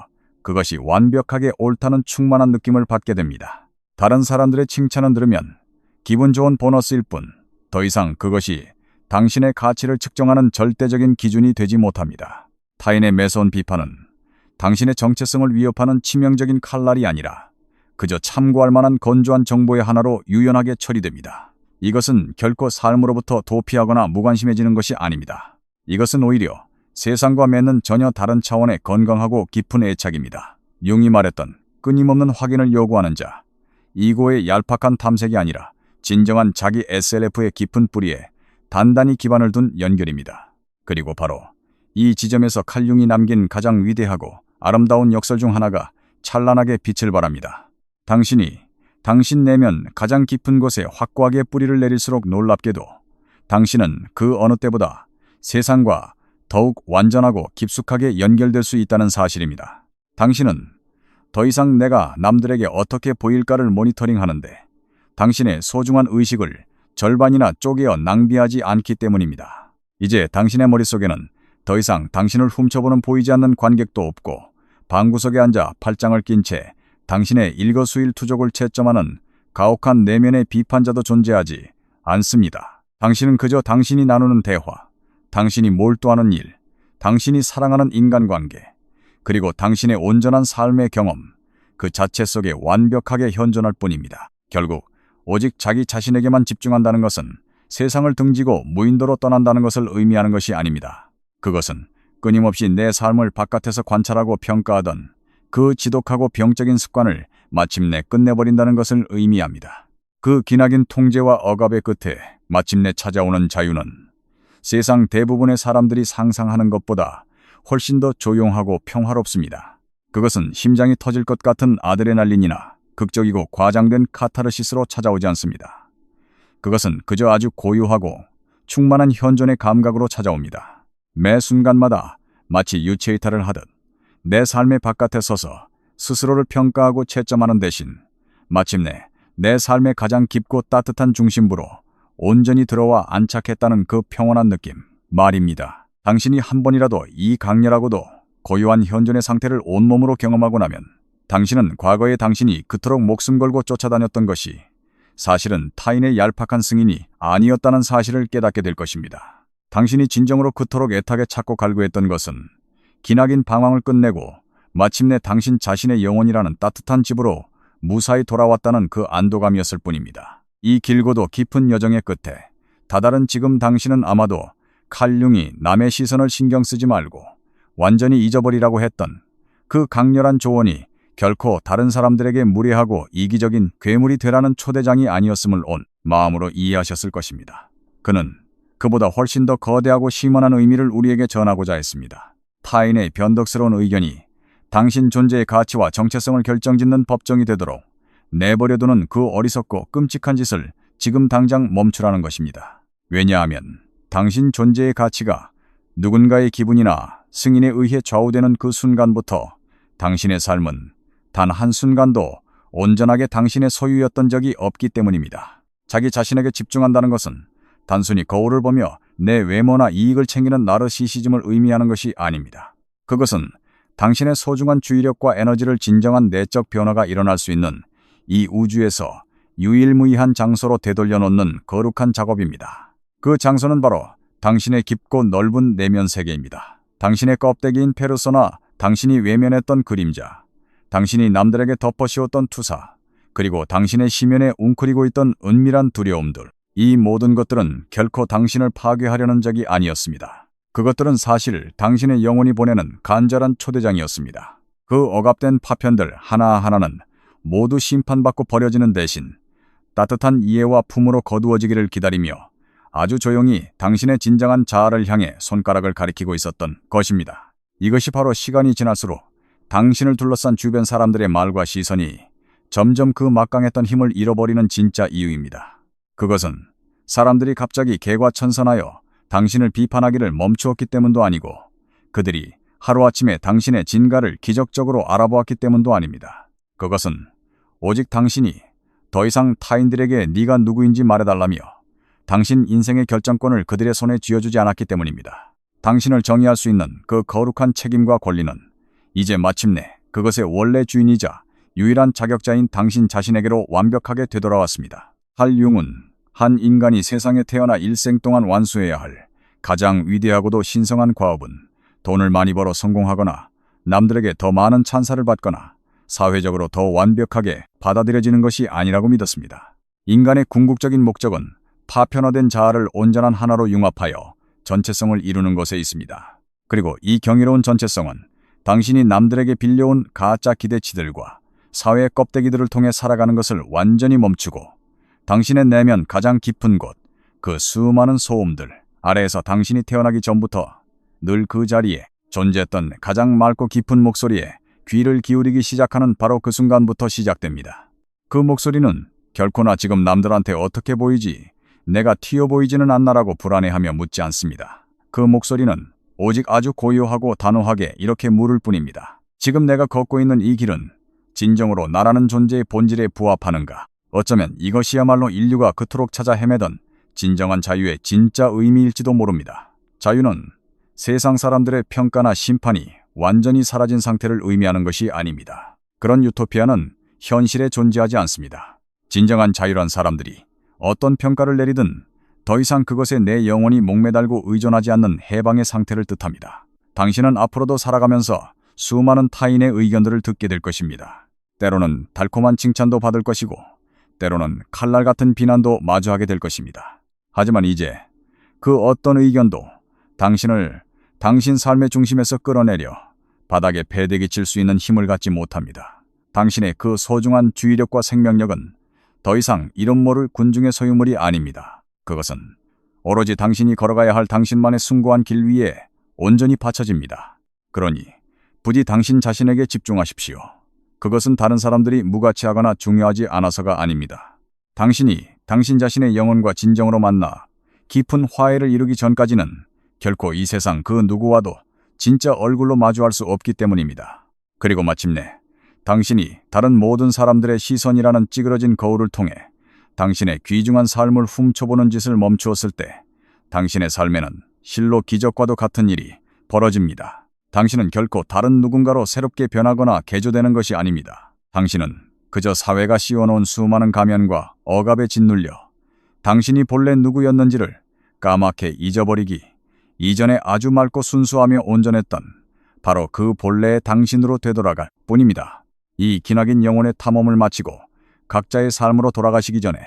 그것이 완벽하게 옳다는 충만한 느낌을 받게 됩니다. 다른 사람들의 칭찬을 들으면 기분 좋은 보너스일 뿐 더 이상 그것이 당신의 가치를 측정하는 절대적인 기준이 되지 못합니다. 타인의 매서운 비판은 당신의 정체성을 위협하는 치명적인 칼날이 아니라 그저 참고할 만한 건조한 정보의 하나로 유연하게 처리됩니다. 이것은 결코 삶으로부터 도피하거나 무관심해지는 것이 아닙니다. 이것은 오히려 세상과 맺는 전혀 다른 차원의 건강하고 깊은 애착입니다. 융이 말했던 끊임없는 확인을 요구하는 자, 이고의 얄팍한 탐색이 아니라 진정한 자기 SLF의 깊은 뿌리에 단단히 기반을 둔 연결입니다. 그리고 바로 이 지점에서 칼융이 남긴 가장 위대하고 아름다운 역설 중 하나가 찬란하게 빛을 발합니다. 당신이 당신 내면 가장 깊은 곳에 확고하게 뿌리를 내릴수록 놀랍게도 당신은 그 어느 때보다 세상과 더욱 완전하고 깊숙하게 연결될 수 있다는 사실입니다. 당신은 더 이상 내가 남들에게 어떻게 보일까를 모니터링하는데 당신의 소중한 의식을 절반이나 쪼개어 낭비하지 않기 때문입니다. 이제 당신의 머릿속에는 더 이상 당신을 훔쳐보는 보이지 않는 관객도 없고 방구석에 앉아 팔짱을 낀 채 당신의 일거수일투족을 채점하는 가혹한 내면의 비판자도 존재하지 않습니다. 당신은 그저 당신이 나누는 대화, 당신이 몰두하는 일, 당신이 사랑하는 인간관계, 그리고 당신의 온전한 삶의 경험, 그 자체 속에 완벽하게 현존할 뿐입니다. 결국 오직 자기 자신에게만 집중한다는 것은 세상을 등지고 무인도로 떠난다는 것을 의미하는 것이 아닙니다. 그것은 끊임없이 내 삶을 바깥에서 관찰하고 평가하던 그 지독하고 병적인 습관을 마침내 끝내버린다는 것을 의미합니다. 그 기나긴 통제와 억압의 끝에 마침내 찾아오는 자유는 세상 대부분의 사람들이 상상하는 것보다 훨씬 더 조용하고 평화롭습니다. 그것은 심장이 터질 것 같은 아드레날린이나 극적이고 과장된 카타르시스로 찾아오지 않습니다. 그것은 그저 아주 고요하고 충만한 현존의 감각으로 찾아옵니다. 매 순간마다 마치 유체이탈을 하듯 내 삶의 바깥에 서서 스스로를 평가하고 채점하는 대신 마침내 내 삶의 가장 깊고 따뜻한 중심부로 온전히 들어와 안착했다는 그 평온한 느낌 말입니다. 당신이 한 번이라도 이 강렬하고도 고요한 현존의 상태를 온몸으로 경험하고 나면 당신은 과거의 당신이 그토록 목숨 걸고 쫓아다녔던 것이 사실은 타인의 얄팍한 승인이 아니었다는 사실을 깨닫게 될 것입니다. 당신이 진정으로 그토록 애타게 찾고 갈구했던 것은 기나긴 방황을 끝내고 마침내 당신 자신의 영혼이라는 따뜻한 집으로 무사히 돌아왔다는 그 안도감이었을 뿐입니다. 이 길고도 깊은 여정의 끝에 다다른 지금 당신은 아마도 칼융이 남의 시선을 신경 쓰지 말고 완전히 잊어버리라고 했던 그 강렬한 조언이 결코 다른 사람들에게 무례하고 이기적인 괴물이 되라는 초대장이 아니었음을 온 마음으로 이해하셨을 것입니다. 그는 그보다 훨씬 더 거대하고 심원한 의미를 우리에게 전하고자 했습니다. 타인의 변덕스러운 의견이 당신 존재의 가치와 정체성을 결정짓는 법정이 되도록 내버려두는 그 어리석고 끔찍한 짓을 지금 당장 멈추라는 것입니다. 왜냐하면 당신 존재의 가치가 누군가의 기분이나 승인에 의해 좌우되는 그 순간부터 당신의 삶은 단 한순간도 온전하게 당신의 소유였던 적이 없기 때문입니다. 자기 자신에게 집중한다는 것은 단순히 거울을 보며 내 외모나 이익을 챙기는 나르시시즘을 의미하는 것이 아닙니다. 그것은 당신의 소중한 주의력과 에너지를 진정한 내적 변화가 일어날 수 있는 이 우주에서 유일무이한 장소로 되돌려 놓는 거룩한 작업입니다. 그 장소는 바로 당신의 깊고 넓은 내면 세계입니다. 당신의 껍데기인 페르소나, 당신이 외면했던 그림자, 당신이 남들에게 덮어씌웠던 투사, 그리고 당신의 심연에 웅크리고 있던 은밀한 두려움들, 이 모든 것들은 결코 당신을 파괴하려는 적이 아니었습니다. 그것들은 사실 당신의 영혼이 보내는 간절한 초대장이었습니다. 그 억압된 파편들 하나하나는 모두 심판받고 버려지는 대신 따뜻한 이해와 품으로 거두어지기를 기다리며 아주 조용히 당신의 진정한 자아를 향해 손가락을 가리키고 있었던 것입니다. 이것이 바로 시간이 지날수록 당신을 둘러싼 주변 사람들의 말과 시선이 점점 그 막강했던 힘을 잃어버리는 진짜 이유입니다. 그것은 사람들이 갑자기 개과천선하여 당신을 비판하기를 멈추었기 때문도 아니고 그들이 하루아침에 당신의 진가를 기적적으로 알아보았기 때문도 아닙니다. 그것은 오직 당신이 더 이상 타인들에게 네가 누구인지 말해달라며 당신 인생의 결정권을 그들의 손에 쥐어주지 않았기 때문입니다. 당신을 정의할 수 있는 그 거룩한 책임과 권리는 이제 마침내 그것의 원래 주인이자 유일한 자격자인 당신 자신에게로 완벽하게 되돌아왔습니다. 칼융은 한 인간이 세상에 태어나 일생 동안 완수해야 할 가장 위대하고도 신성한 과업은 돈을 많이 벌어 성공하거나 남들에게 더 많은 찬사를 받거나 사회적으로 더 완벽하게 받아들여지는 것이 아니라고 믿었습니다. 인간의 궁극적인 목적은 파편화된 자아를 온전한 하나로 융합하여 전체성을 이루는 것에 있습니다. 그리고 이 경이로운 전체성은 당신이 남들에게 빌려온 가짜 기대치들과 사회의 껍데기들을 통해 살아가는 것을 완전히 멈추고 당신의 내면 가장 깊은 곳, 그 수많은 소음들 아래에서 당신이 태어나기 전부터 늘 그 자리에 존재했던 가장 맑고 깊은 목소리에 귀를 기울이기 시작하는 바로 그 순간부터 시작됩니다. 그 목소리는 결코나 지금 남들한테 어떻게 보이지, 내가 튀어 보이지는 않나라고 불안해하며 묻지 않습니다. 그 목소리는 오직 아주 고요하고 단호하게 이렇게 물을 뿐입니다. 지금 내가 걷고 있는 이 길은 진정으로 나라는 존재의 본질에 부합하는가? 어쩌면 이것이야말로 인류가 그토록 찾아 헤매던 진정한 자유의 진짜 의미일지도 모릅니다. 자유는 세상 사람들의 평가나 심판이 완전히 사라진 상태를 의미하는 것이 아닙니다. 그런 유토피아는 현실에 존재하지 않습니다. 진정한 자유란 사람들이 어떤 평가를 내리든 더 이상 그것에 내 영혼이 목매달고 의존하지 않는 해방의 상태를 뜻합니다. 당신은 앞으로도 살아가면서 수많은 타인의 의견들을 듣게 될 것입니다. 때로는 달콤한 칭찬도 받을 것이고 때로는 칼날 같은 비난도 마주하게 될 것입니다. 하지만 이제 그 어떤 의견도 당신을 당신 삶의 중심에서 끌어내려 바닥에 패대기 칠 수 있는 힘을 갖지 못합니다. 당신의 그 소중한 주의력과 생명력은 더 이상 이름 모를 군중의 소유물이 아닙니다. 그것은 오로지 당신이 걸어가야 할 당신만의 숭고한 길 위에 온전히 바쳐집니다. 그러니 부디 당신 자신에게 집중하십시오. 그것은 다른 사람들이 무가치하거나 중요하지 않아서가 아닙니다. 당신이 당신 자신의 영혼과 진정으로 만나 깊은 화해를 이루기 전까지는 결코 이 세상 그 누구와도 진짜 얼굴로 마주할 수 없기 때문입니다. 그리고 마침내 당신이 다른 모든 사람들의 시선이라는 찌그러진 거울을 통해 당신의 귀중한 삶을 훔쳐보는 짓을 멈추었을 때 당신의 삶에는 실로 기적과도 같은 일이 벌어집니다. 당신은 결코 다른 누군가로 새롭게 변하거나 개조되는 것이 아닙니다. 당신은 그저 사회가 씌워놓은 수많은 가면과 억압에 짓눌려 당신이 본래 누구였는지를 까맣게 잊어버리기 이전에 아주 맑고 순수하며 온전했던 바로 그 본래의 당신으로 되돌아갈 뿐입니다. 이 기나긴 영혼의 탐험을 마치고 각자의 삶으로 돌아가시기 전에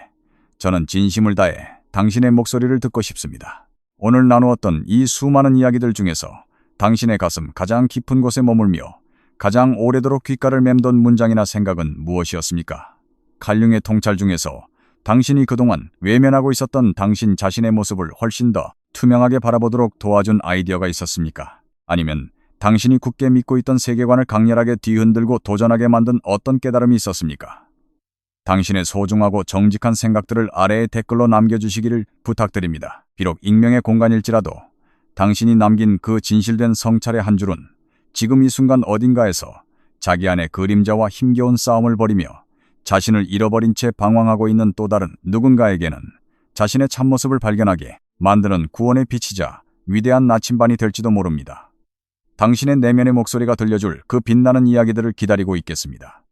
저는 진심을 다해 당신의 목소리를 듣고 싶습니다. 오늘 나누었던 이 수많은 이야기들 중에서 당신의 가슴 가장 깊은 곳에 머물며 가장 오래도록 귓가를 맴돈 문장이나 생각은 무엇이었습니까? 칼융의 통찰 중에서 당신이 그동안 외면하고 있었던 당신 자신의 모습을 훨씬 더 투명하게 바라보도록 도와준 아이디어가 있었습니까? 아니면 당신이 굳게 믿고 있던 세계관을 강렬하게 뒤흔들고 도전하게 만든 어떤 깨달음이 있었습니까? 당신의 소중하고 정직한 생각들을 아래의 댓글로 남겨주시기를 부탁드립니다. 비록 익명의 공간일지라도 당신이 남긴 그 진실된 성찰의 한 줄은 지금 이 순간 어딘가에서 자기 안의 그림자와 힘겨운 싸움을 벌이며 자신을 잃어버린 채 방황하고 있는 또 다른 누군가에게는 자신의 참모습을 발견하게 만드는 구원의 빛이자 위대한 나침반이 될지도 모릅니다. 당신의 내면의 목소리가 들려줄 그 빛나는 이야기들을 기다리고 있겠습니다.